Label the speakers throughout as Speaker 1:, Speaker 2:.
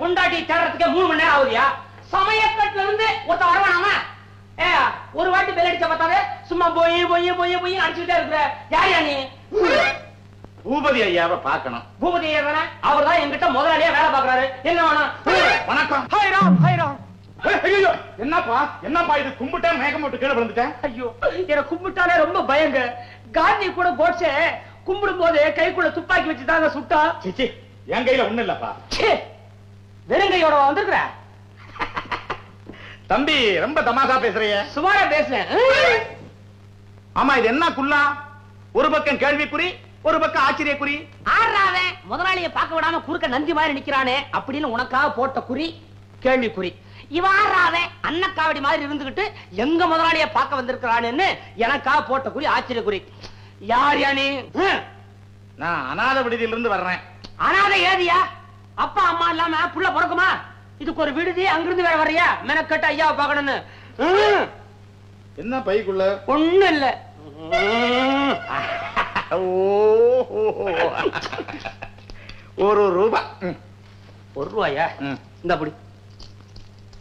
Speaker 1: பொண்டாட்டி தேடுறதுக்கே 3 மணி நேரம் ஆகுதியா? சமயக்கட்டுல இருந்து ஒருத்த வரவானாம? ஒரு வாட்டி பெல் அடிச்ச பார்த்தாவே சும்மா போய் போய் போய் போய் அடிச்சுட்டே இருக்கிற. யாரையா நீ?
Speaker 2: பூபதி ஐயாவை பார்க்கணும்.
Speaker 1: பூபதி ஐயா தானே? அவர் தான் என்கிட்ட முதலாளியா வேலை பாக்குறாரு. என்ன வேணும்?
Speaker 2: வணக்கம்.
Speaker 1: Hi Ram, hi Ram.
Speaker 2: ஐயோ, என்னப்பா இது? கும்பிட்டேன், மேகம் போட்டு கீழே விழுந்துட்டேன்.
Speaker 1: ஐயோ, எனக்கு கும்பிட்டாலே ரொம்ப பயங்க. காந்தி கூட கோட்சே கும்பிடும் போது கைக்குள்ள துப்பாக்கி வச்சுதாங்க சுட்டா.
Speaker 2: சிச்சி, என் கையில ஒண்ணு இல்லப்பா.
Speaker 1: வெறுங்கையோட வந்திருக்கிற
Speaker 2: தம்பி, ரொம்ப தமாஷா பேசுறிய.
Speaker 1: சுமாரா பேசுறேன்.
Speaker 2: ஆமா, இது என்ன குள்ளா? ஒரு பக்கம் கேள்விக்குறி, ஒரு பக்கம் ஆச்சரியக்குறி.
Speaker 1: ஆறாவே முதலாளியை பார்க்க விடாம குறுக்க நந்தி மாதிரி நிக்கிறானே அப்படின்னு உனக்காக போட்ட குறி கேள்விக்குறி. இவாராவே அன்னக்காவடி மாதிரி இருந்துகிட்டு எங்க முதலாளியை பார்க்க வந்திருக்கிறானேன்னு எனக்காக போட்ட குறி ஆச்சரியக்குறி. யார் யானி?
Speaker 2: நான் அநாத விடுதியிலிருந்து வர்றேன்.
Speaker 1: அநாத ஏதியா? அப்பா அம்மா இல்லாம புள்ள பிறக்குமா? இதுக்கு ஒரு விடுதி, அங்கிருந்து வேற வர்றியா? மெனக்கட்டு ஐயாவை பார்க்கணும்னு.
Speaker 2: என்ன பைக்குள்ள?
Speaker 1: ஒண்ணு இல்ல.
Speaker 2: ₹1.
Speaker 1: ₹1? இந்த அப்படி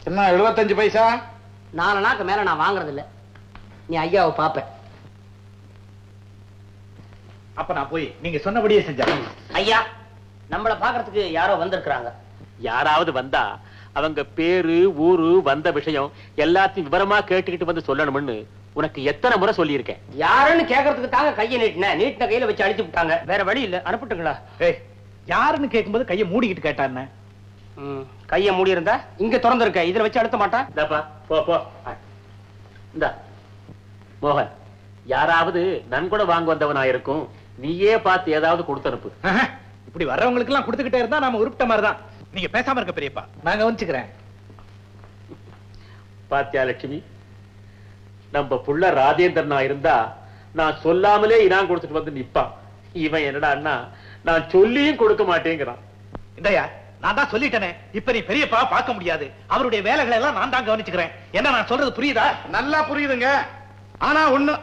Speaker 2: என்ன 75 பைசா?
Speaker 1: 4 நாக்கு மேல நான் வாங்குறது இல்ல. நீ ஐயாவை பாப்ப.
Speaker 2: அப்ப நான் போய் நீங்க சொன்னபடியே செஞ்சேன்.
Speaker 1: ஐயா, நம்மள பாக்குறதுக்கு யாரோ வந்திருக்கிறாங்க.
Speaker 3: யாராவது வந்தா அவங்க பேரு, ஊரு, வந்த விஷயம் எல்லாத்தையும் விவரமா கேட்டுக்கிட்டு வந்து சொல்லணும்னு உனக்கு எத்தனை முறை சொல்லி இருக்கேன்.
Speaker 1: யாருன்னு கேக்குறதுக்கு தாங்க கையை நீட்டின கையில வச்சு அடிச்சு விட்டாங்க. வேற வழி இல்ல. அனுப்பிட்டுங்களா?
Speaker 2: யாருன்னு கேட்கும்போது கையை மூடிக்கிட்டு கேட்டான்னு.
Speaker 1: கைய மூடி இருந்தா இங்க திறந்திருக்க, இதுல வச்சு அழுத்த மாட்டான்.
Speaker 3: இந்த மோகன், யாராவது நன்கொடை வாங்க வந்தவனா இருக்கும், நீயே பார்த்து ஏதாவது கொடுத்து அனுப்பு.
Speaker 2: இப்படி வர்றவங்களுக்கு எல்லாம் கொடுத்துக்கிட்டே இருந்தா நாம உருப்பிட்ட மாதிரிதான். நீங்க பேசாம இருக்க பெரியப்பா, நான் கவனிச்சுக்கிறேன்.
Speaker 3: பாத்தியா லட்சுமி, நம்ம புள்ள ராஜேந்திரனா இருந்தா நான் சொல்லாமலே இனாம் கொடுத்துட்டு வந்து நிப்பான். இவன் என்னடா நான் சொல்லியும் கொடுக்க மாட்டேங்கிறான்.
Speaker 2: இந்தயா, நான் தான் சொல்லிட்டேனே, இப்ப நீ பெரியப்பா பார்க்க முடியாது. அவருடைய வேலைகளை எல்லாம் நான் தான் கவனிச்சுக்கிறேன். என்ன நான் சொல்றது புரியுதா? நல்லா புரியுதுங்க. ஆனா ஒண்ணு,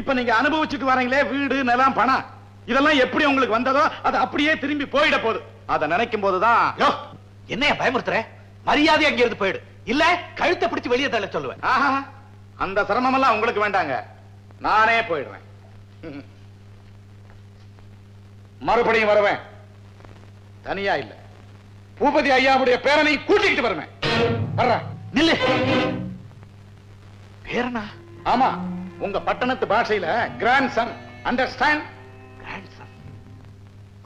Speaker 2: இப்ப நீங்க அனுபவிச்சுட்டு வரீங்களே, வீடு, நிலம், பணம், இதெல்லாம் எப்படி உங்களுக்கு வந்ததோ அது அப்படியே திரும்பி போயிட போகுது. அதை நினைக்கும் போதுதான். என்னைய பயமுறுத்துற? மரியாதை அங்க இருந்து போயிடு, இல்ல கழுத்தை பிடிச்சு வெளியே தள்ள சொல்லுவேன். அந்த சிரமம் எல்லாம் உங்களுக்கு வேண்டாங்க, நானே போயிடுறேன். மறுபடியும் வருவேன். தனியா இல்ல, பூபதி ஐயாவுடைய பேரனை கூட்டிக்கிட்டு வருவேன். வர்றேன். நில்லு. பேரனா? ஆமா, உங்க பட்டணத்து பாஷையில grandson. Understand? Grandson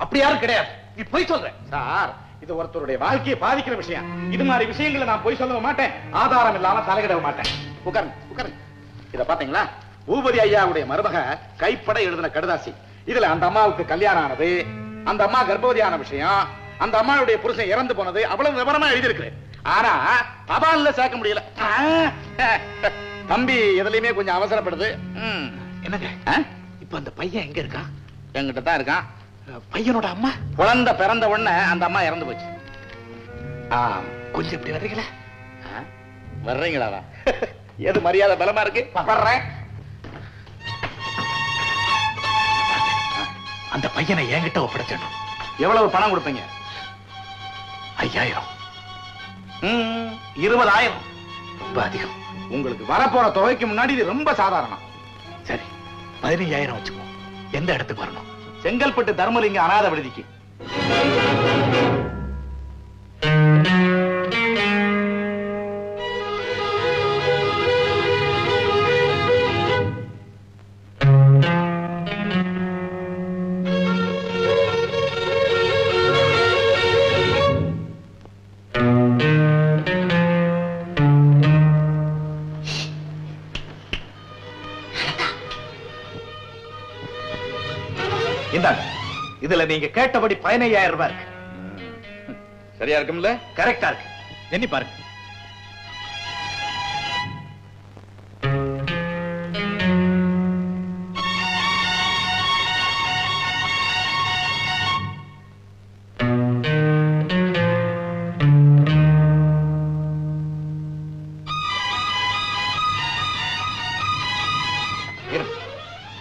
Speaker 2: அப்படி யாரும் கிடையாது. நீ போய் சொல்ற சார். இது ஒருத்தருடைய வாழ்க்கையை பாதிக்கிற விஷயம். இது மாதிரி விஷயங்களை நான் போய் சொல்ல மாட்டேன், ஆதாரம் இல்லாம தலையிட மாட்டேன். உட்காருங்க. இத பாத்தீங்களா? பூபதி ஐயாவுடைய மருமக கைப்பட எழுதின கடுதாசி. இதுல அந்த அம்மாவுக்கு கல்யாணம் ஆனது, அந்த அம்மா கர்ப்பவதியான விஷயம், அந்த அம்மாவுடைய புருஷன் இறந்து போனது, அவ்வளவு விவரமா எழுதியிருக்கு. ஆனா தபால்ல சேர்க்க முடியல. தம்பி எதுலயுமே கொஞ்சம் அவசரப்படுது. என்னங்க இப்ப அந்த பையன் எங்க இருக்கான்? என்கிட்ட தான் இருக்கான். பையனோட அம்மா குழந்தை பிறந்த உடனே அந்த அம்மா இறந்து போச்சு. கொஞ்சம் இப்படி வர்றீங்களா? வர்றீங்களா? எது மரியாதை பலமா இருக்கு? வர்றேன். அந்த பையனை என்கிட்ட ஒப்படைச்சிடணும். எவ்வளவு பணம் கொடுப்பீங்க? 5000. 20,000 ரொம்ப அதிகம். உங்களுக்கு வரப்போற தொகைக்கு முன்னாடி இது ரொம்ப சாதாரணம். சரி, 15,000 வச்சுக்கோ. எந்த இடத்துக்கு வரணும்? செங்கல்பட்டு தர்மலிங்க அநாத விடுதிக்கு. இதுல நீங்க கேட்டபடி 15,000 ரூபாய் இருக்கு. சரியா இருக்கும்ல? கரெக்டா இருக்கு. எண்ணி பாருங்க.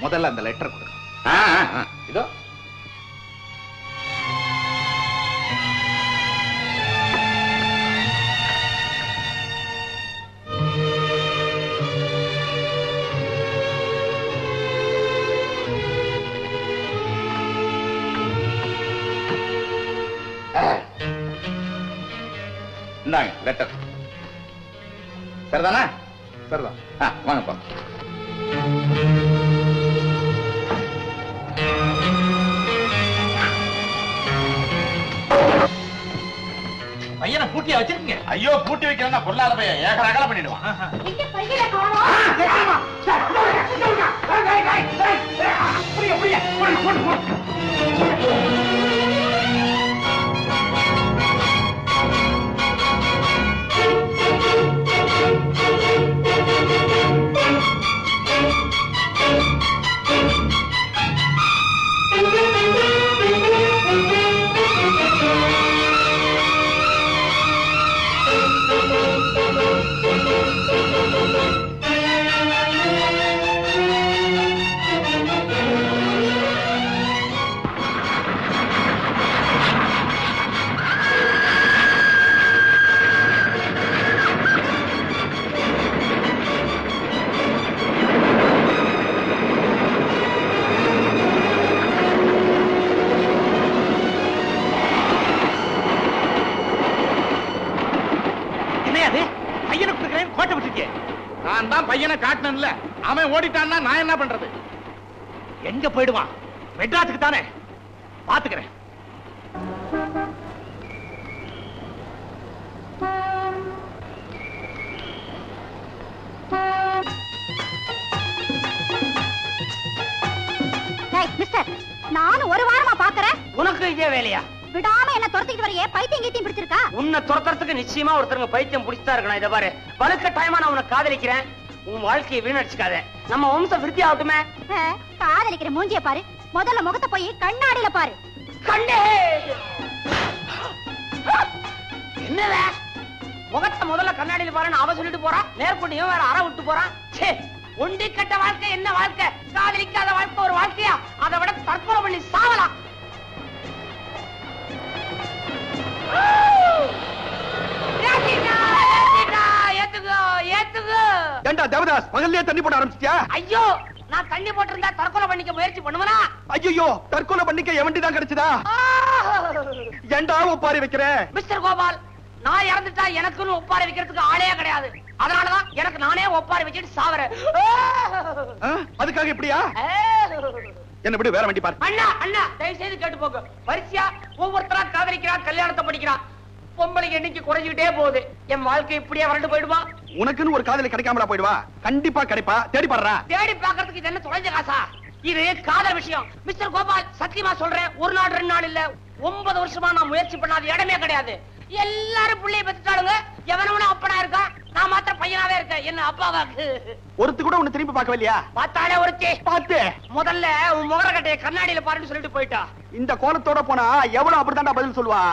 Speaker 2: முதல்ல அந்த லெட்டர் கொடுங்க. இதோ இந்தாங்க லெட்டர். சரிதானா? சரிதான். வாங்கப்பா.
Speaker 3: பையனை பூட்டியா வச்சிருக்கீங்க?
Speaker 2: ஐயோ, பூட்டி வைக்கிறேன்னா பொல்லாத பையன் ஏகர அகல பண்ணிடுவான். நான் தான் பையனை காட்டினேன்ல, அவன் ஓடிட்டான்னா நான் என்ன பண்றது?
Speaker 3: எங்க போயிடுவான்? மெட்ராஸுக்கு தானே, பாத்துக்கிறேன்.
Speaker 4: மிஸ்டர், நானும் ஒரு வாரமா பாக்குறேன்.
Speaker 1: உனக்கு இதே வேலையா?
Speaker 4: விடாம என்ன துரத்திட்டு வரையே பைத்தியம் கீத்தியம் பிடிச்சிருக்கா?
Speaker 1: உன்னை துரத்துறதுக்கு நிச்சயமா ஒருத்தருங்க பைத்தியம் பிடிச்சா இருக்கணும். இதை பாரு, வழுக்க டைமா நான் உன்னை காதலிக்கிறேன். உன் வாழ்க்கையை வீணடிச்சுக்காத. நம்ம வம்சம் விருத்தி ஆகட்டுமே.
Speaker 4: காதலிக்கிற மூஞ்சிய பாரு. முதல்ல முகத்தை போய் கண்ணாடியில பாரு.
Speaker 1: கண்டே என்னத முகத்தை முதல்ல கண்ணாடியில பாருன்னு அவ சொல்லிட்டு போறா. நேர்கொண்டு வேற அற விட்டு போறான். ஒண்டி கட்ட வாழ்க்கை என்ன வாழ்க்கை? காதலிக்காத வாழ்க்கை ஒரு வாழ்க்கையா? அதை விட தற்கொலை பண்ணி சாவலாம்.
Speaker 2: ஏண்டா தேவதாஸ், பகல்லே தண்ணி போட ஆரம்பிச்சிட்டியா?
Speaker 1: ஐயோ, நான் தண்ணி போட்டிருந்தா தற்கொலை பண்ணிக்க முயற்சி பண்ணுவனா?
Speaker 2: ஐயோ, தற்கொலை பண்ணிக்க எவண்டி தான் கிடைச்சதா? ஏண்டா ஒப்பாரி வைக்கிற?
Speaker 1: மிஸ்டர் கோபால், நான் இறந்துட்டா எனக்குன்னு ஒப்பாரி வைக்கிறதுக்கு ஆளே கிடையாது. அதனாலதான் எனக்கு நானே ஒப்பாரி வச்சுட்டு சாவறேன்.
Speaker 2: அதுக்காக இப்படியா? என்ன விடு, வேற வண்டி பாரு.
Speaker 1: அண்ணா அண்ணா, தயவு செய்து கேட்டு போங்க. வரிசையா ஒவ்வொருத்தரா காதலிக்கிறா, கல்யாணத்தை படிக்கிறா. பொம்பளைக்கு எண்ணிக்கை குறைஞ்சிட்டே போகுது. என் வாழ்க்கை இப்படியே வறண்டு போயிடுவா.
Speaker 2: உனக்குன்னு ஒரு காதலி கிடைக்காமலா போயிடுவா? கண்டிப்பா கிடைப்பா. தேடி பாடுறா.
Speaker 1: தேடி பாக்குறதுக்கு இது என்ன தொலைஞ்ச காசா? இது காதல் விஷயம். மிஸ்டர் கோபால், சத்தியமா சொல்றேன், ஒரு நாள் 2 நாள் இல்ல, 9 வருஷமா நான் முயற்சி பண்ணாத இடமே கிடையாது. எல்லாரும் பிள்ளைய பெற்றுட்டாளுங்க. எவனவனும் அப்பனா இருக்கா, நான் மாத்திரம் பையனாவே இருக்கேன். என்ன அப்பாவாக்கு
Speaker 2: ஒருத்து கூட உன்னை திரும்பி பார்க்கவில்லையா?
Speaker 1: பார்த்தாலே ஒருத்தி பார்த்து முதல்ல உன் முகரக்கட்டையை கண்ணாடியில பாருன்னு சொல்லிட்டு போயிட்டா.
Speaker 2: இந்த கோலத்தோட போனா எவ்வளவு அப்படித்தான்டா பதில் சொல்லுவா.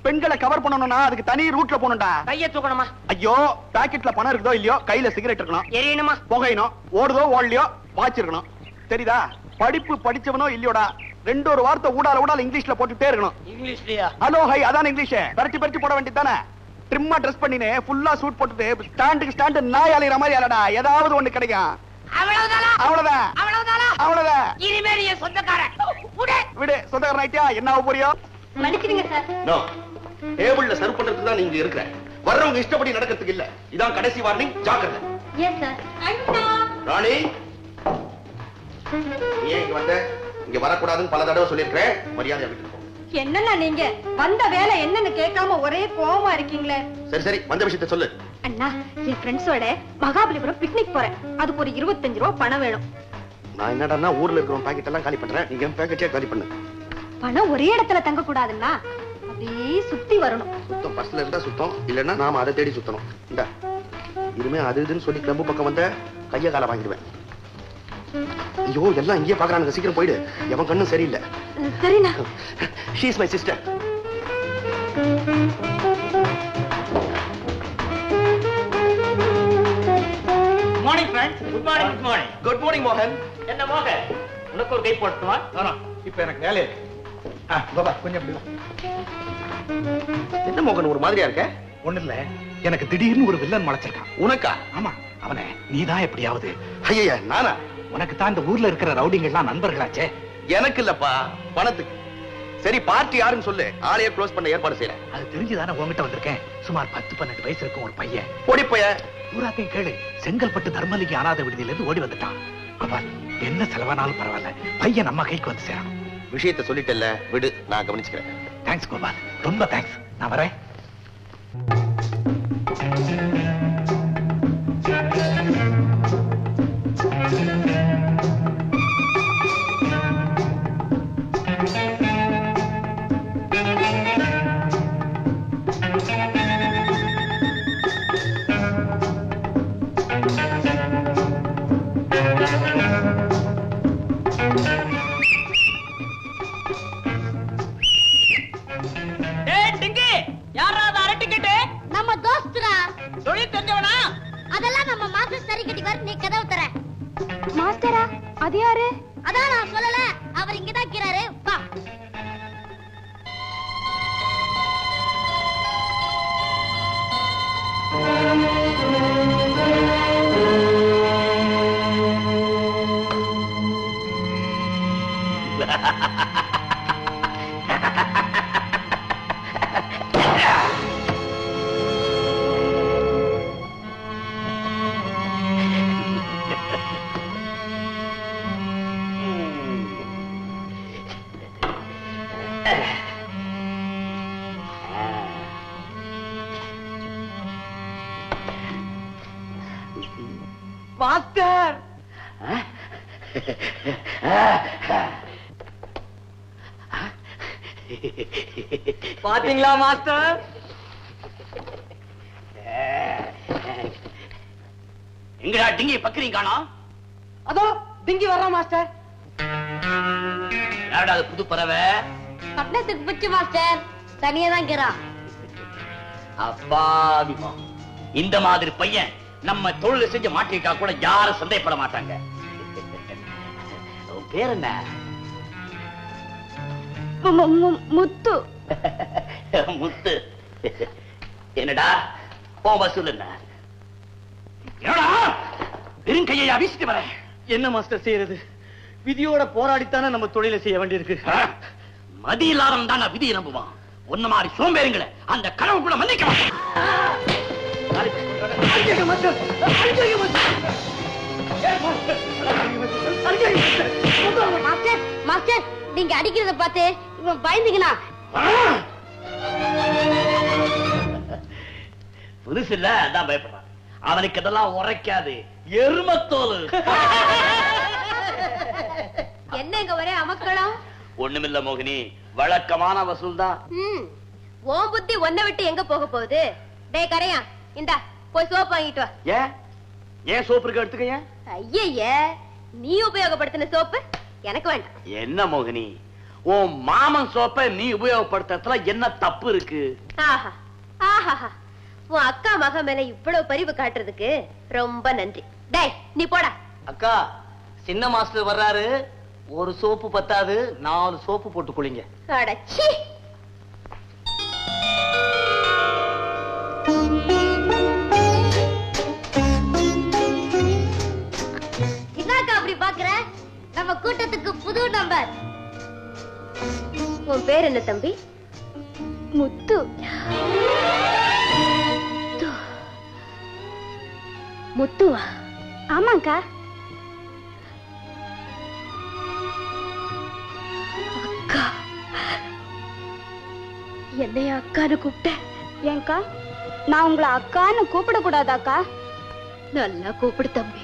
Speaker 2: பெண்களை கவர் பண்ணணும்னா அதுக்கு தனி ரூட்ல போகணும்டா.
Speaker 1: கைய தூக்கணுமா?
Speaker 2: ஐயோ, பாக்கெட்ல பணம் இருக்குதோ இல்லையோ, கையில சிகரெட் இருக்கணும்,
Speaker 1: எரியணுமா,
Speaker 2: புகையணும், ஓடுதோ ஓடலையோ பாய்ச்சிருக்கணும். தெரியுதா? படிப்பு படிச்சவனோ இல்லையோடா, 2 வார்த்தை ஊடால இங்கிலீஷ்ல போட்டுட்டே இருக்கணும்.
Speaker 1: இங்கிலீஷ்லயா?
Speaker 2: ஹலோ ஹை, அதான் இங்கிலீஷ். பரட்டி போட வேண்டியதானே. ட்ரிம்மா ட்ரெஸ் பண்ணினே ஃபுல்லா சூட் போட்டுட்டு ஸ்டாண்டுக்கு ஸ்டாண்டு நாய் அலையிற மாதிரி அலடா, ஏதாவது ஒண்ணு கிடைக்கும். அவ்வளவுதான்.
Speaker 1: இனிமே நீ சொந்தக்காரன்.
Speaker 2: விடு, சொந்தக்காரன் ஆயிட்டியா? என்ன போறியோ?
Speaker 4: மன்னிச்சிடுங்க சார்.
Speaker 5: நோ, டேபிள்ல சர்வ் பண்றதுக்கு தான் நீங்க இருக்கிற. வர்றவங்க இஷ்டப்படி நடக்கிறதுக்கு இல்ல. இதான் கடைசி வார்னிங், ஜாக்கிரதை.
Speaker 4: Yes sir. அண்ணா
Speaker 5: ராணி, நீ இங்க வந்த? இங்க வரக்கூடாதுன்னு பல தடவை சொல்லிருக்கேன். மரியாதையா விட்டு போ.
Speaker 4: என்னன்னா நீங்க வந்த வேலை என்னன்னு கேட்காம ஒரே கோவமா இருக்கீங்களே.
Speaker 5: சரி, வந்த விஷயத்தை சொல்லு.
Speaker 4: அண்ணா, என் ஃப்ரெண்ட்ஸோட மகாபலிபுரம் பிக்னிக் போறேன். அதுக்கு ஒரு 25 ரூபாய் பணம் வேணும்.
Speaker 5: நான் என்னடா ஊர்ல இருக்கிற பாக்கெட் எல்லாம் காலி பண்றேன், நீங்க பாக்கெட்டே காலி பண்ணு.
Speaker 4: பணம் ஒரே இடத்துல தங்க கூடாதுன்னா அப்படியே சுத்தி வரணும்.
Speaker 5: சுத்தம் பஸ்ல இருந்தா சுத்தம், இல்லன்னா நாம அதை தேடி சுத்தணும். இந்த இனிமே அது இதுன்னு சொல்லி கிளம்பு பக்கம் வந்த கைய கால வாங்கிடுவேன். ஐயோ, எல்லாம் இங்கே பாக்குறானுங்க, சீக்கிரம் போயிடு. எவன் கண்ணும் சரியில்லை.
Speaker 4: சரிண்ணா.
Speaker 5: She is my sister.
Speaker 3: Morning friends. Good morning. Good morning.
Speaker 5: Good morning மோகன்.
Speaker 3: என்ன மோகன், உனக்கு ஒரு கை போட்டுமா?
Speaker 2: இப்ப எனக்கு வேலை இருக்கு. பாபா, கொஞ்சம் அப்படி வா.
Speaker 5: என்ன மோகன் ஒரு மாதிரியா இருக்க?
Speaker 2: ஒண்ணு இல்ல, எனக்கு திடீர்னு ஒரு வில்லன் முளைச்சிருக்கான்.
Speaker 5: உனக்கா?
Speaker 2: ஆமா, அவனை நீதான் எப்படியாவது.
Speaker 5: ஐயா, நானா?
Speaker 2: உனக்கு தான் இந்த ஊர்ல இருக்கிற ரவுடிங்க எல்லாம் நண்பர்களாச்சே.
Speaker 5: எனக்கு இல்லப்பா, பணத்துக்கு. சரி பார்ட்டி யாருன்னு சொல்லு, ஆளையே க்ளோஸ் பண்ண ஏற்பாடு செய்யறேன்.
Speaker 2: அது தெரிஞ்சுதானே உங்ககிட்ட வந்திருக்கேன். சுமார் 10-12 வயசு இருக்கும் ஒரு பையன்.
Speaker 5: ஓடிப்போய
Speaker 2: பூராத்தையும் கேளு. செங்கல்பட்டு தர்மலிங்க அனாதை விடுதியில இருந்து ஓடி வந்துட்டான். கோபால், என்ன செலவானாலும் பரவாயில்ல, பையன் நம்ம கைக்கு வந்து சேரணும்.
Speaker 5: விஷயத்தை சொல்லிட்டல்ல, விடு, நான் கவனிச்சுக்கிறேன்.
Speaker 2: தேங்க்ஸ் கோபால், ரொம்ப தேங்க்ஸ். நான் வரேன்.
Speaker 4: அது யாரு? அதான் நான் சொல்லல, அவர் இங்கதான் இருக்கிறாரு. வா.
Speaker 1: மாஸ்டர், பாத்தீங்களா மாஸ்டர்?
Speaker 6: எங்கடா டிங்கி பக்கறீங்க காணோம்?
Speaker 1: அதோ டிங்கி வர்றான் மாஸ்டர்.
Speaker 6: யாரடா அது புது பறவை?
Speaker 4: பட்டணத்துக்கு போச்சு மாஸ்டர், தனியா தான் இருக்கிறான்.
Speaker 6: அப்பாவிமா, இந்த மாதிரி பையன் நம்ம தொழில் செஞ்சு மாட்டிட்டா கூட யாரும் சந்தேகப்பட மாட்டாங்க. உன் பேர் என்ன?
Speaker 4: முத்து.
Speaker 6: முத்து. என்னடா உன் வசூல் என்ன? என்னடா வெறும் கையா வீசிட்டு வர?
Speaker 1: என்ன மாஸ்டர் செய்யறது? விதியோட போராடித்தானே நம்ம தொழிலை செய்ய வேண்டியிருக்கு.
Speaker 6: மதி இல்லாதவன் தான் விதியை நம்புவான். ஒன்ன மாதிரி சோம்பேறிங்களை அந்த கனவு கூட மன்னிக்க
Speaker 4: மாஸ்டர், மாஸ்டர், நீங்க அடிக்கிறத பார்த்து இவன் பயந்துக்கினா.
Speaker 6: புதுசு இல்ல, அதான் பயப்படுறான். அவனுக்கு இதெல்லாம் உரைக்காது, எருமத்தோல்.
Speaker 4: என்ன இங்க ஒரே அமக்களம்?
Speaker 6: ஒண்ணுமில்ல மோகினி, வழக்கமான வசூல் தான்.
Speaker 4: ஓம் புத்தி ஒன்ன விட்டு எங்க போக போகுது? டேய் கரையா, இந்தா போய் சோப்பு வாங்கிட்டு வா.
Speaker 6: ஏன் சோப்பு இருக்கு எடுத்துக்க.
Speaker 4: ஐய, நீ உபயோகப்படுத்தின சோப்பு எனக்கு வேண்டாம்.
Speaker 6: என்ன மோகினி, உன் மாமன் சோப்பை நீ உபயோகப்படுத்துறதுல என்ன தப்பு இருக்கு?
Speaker 4: ஆஹா ஆஹா, உன் அக்கா மக மேல இவ்வளவு பரிவு காட்டுறதுக்கு ரொம்ப நன்றி. டேய் நீ போடா.
Speaker 1: அக்கா, சின்ன மாஸ்டர் வர்றாரு. ஒரு சோப்பு பத்தாது, 4 சோப்பு போட்டு குளிங்க.
Speaker 4: அடச்சி. என்னக்கா அப்படி பாக்குற? நம்ம கூட்டத்துக்கு புது நம்பர். உன் பேர் என்ன தம்பி? முத்து. முத்துவா? ஆமாங்கா. அக்கா, என்னைய அக்கான்னு கூப்பிட்டேன். ஏங்கா, நான் உங்களை அக்கான்னு கூப்பிட கூடாதாக்கா? நல்லா கூப்பிடு தம்பி.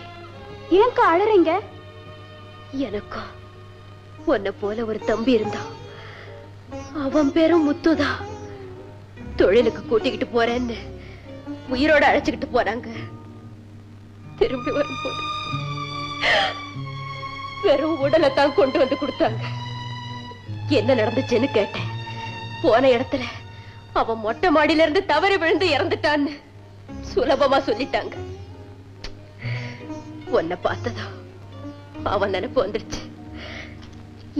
Speaker 4: ஏங்கா அழறீங்க? எனக்கும் உன்னை போல ஒரு தம்பி இருந்தா, அவன் பேரும் முத்துதான். தொழிலுக்கு கூட்டிக்கிட்டு போறேன்னு உயிரோட அழைச்சுக்கிட்டு போறாங்க. திரும்பி வரும்போது வெறும் உடலை தான் கொண்டு வந்து கொடுத்தாங்க. என்ன நடந்துச்சுன்னு கேட்டேன். போன இடத்துல அவன் மொட்டை மாடியில இருந்து தவறி விழுந்து இறந்துட்டான்னு சுலபமா சொல்லிட்டாங்க. உன்னை பார்த்ததோ அவன் நினைப்பு வந்துருச்சு.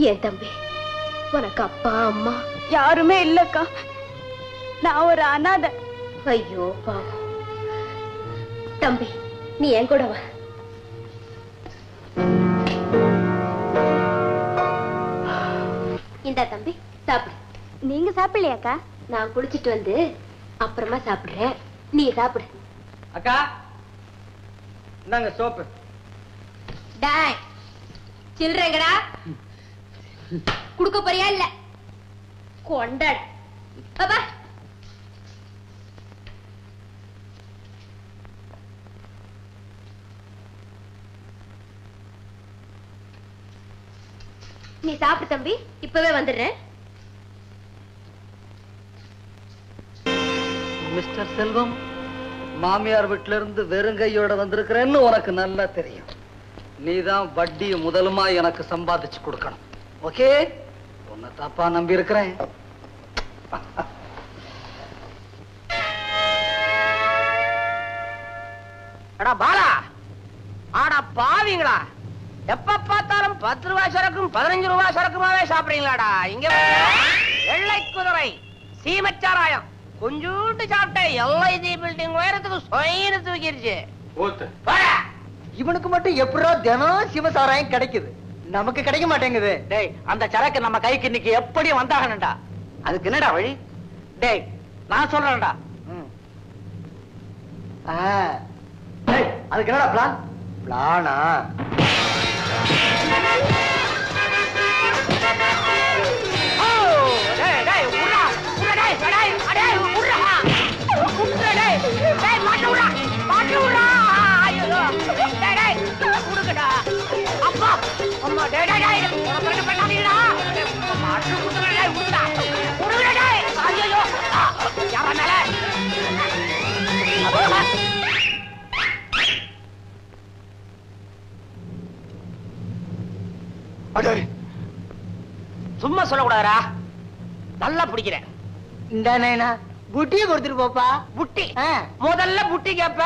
Speaker 4: ஏன் தம்பி, உனக்கு அப்பா அம்மா யாருமே இல்லக்கா. நான் ஒரு அனாதை. ஐயோ பாவம். தம்பி, நீ என் கூட வா. இந்த தம்பி சாப்பிடு. நீங்க சாப்பிடலையாக்கா? நான் குளிச்சிட்டு வந்து அப்புறமா சாப்பிடுறேன். நீ சாப்பிடு.
Speaker 1: அக்கா இந்தாங்க சோப்பு.
Speaker 4: டாய் சில்றங்கடா. குடுக்க போறியா இல்ல? கொண்டாட. அப்பா நீ சாப்பிடு தம்பி, இப்பவே வந்துடுறேன்.
Speaker 7: மிஸ்டர் செல்வம், மாமியார் வீட்டுல இருந்து வெறுங்கையோட வந்திருக்கிறேன்னு உனக்கு நல்லா தெரியும். நீதான் வட்டி முதலுமா எனக்கு சம்பாதிச்சு கொடுக்கணும். ஓகே? உன்னை தப்பா நம்பி இருக்கிறேன்.
Speaker 1: அடா பாலா, ஆடா பாவீங்களா, எப்ப பார்த்தாலும் 10 ரூபாய் சரக்கும் 15 ரூபாய் சரக்குமாவே சாப்பிடுறீங்களாடா? இங்க வெள்ளை குதிரை சீமச்சாராயம் கொஞ்சோண்டு சாப்பிட்ட LIC பில்டிங் உயரத்துக்கு சொயின்னு தூக்கிருச்சு.
Speaker 7: இவனுக்கு மட்டும் எப்படா தினம் சிவசாராயம் கிடைக்குது, நமக்கு கிடைக்க மாட்டேங்குது.
Speaker 1: டேய், அந்த சரக்கு நம்ம கைக்கு இன்னைக்கு எப்படி வந்தாகணும்டா. அதுக்கு என்னடா வழி? டேய் நான் சொல்றேன்டா.
Speaker 7: அதுக்கு என்னடா பிளான்? பிளானா?
Speaker 1: சும்மா சொல்லக்கூடாதா? நல்லா பிடிக்கிறேன்.
Speaker 7: இந்த நைனா புட்டியை கொடுத்துட்டு போப்பா.
Speaker 1: புட்டி முதல்ல புட்டி கேப்ப.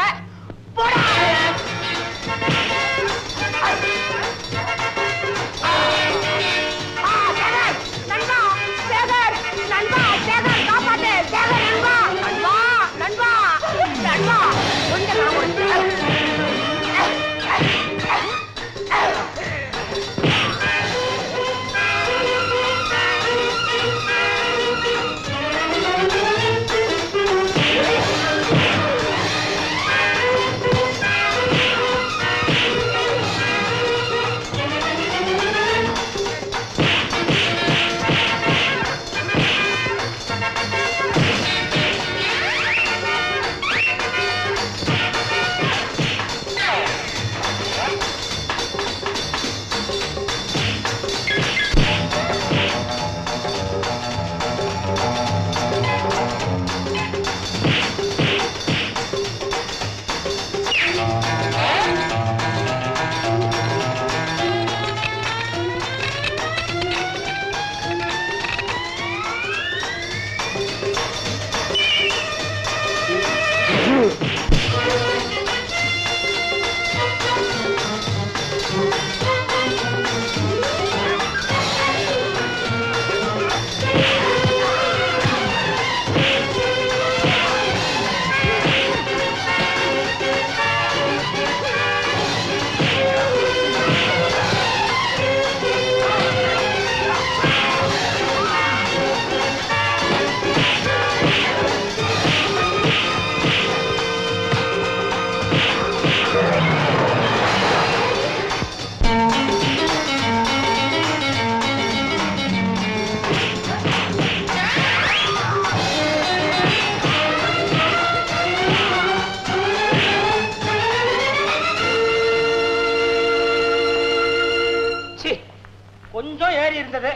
Speaker 1: கொஞ்சம் ஏறி இருந்தது,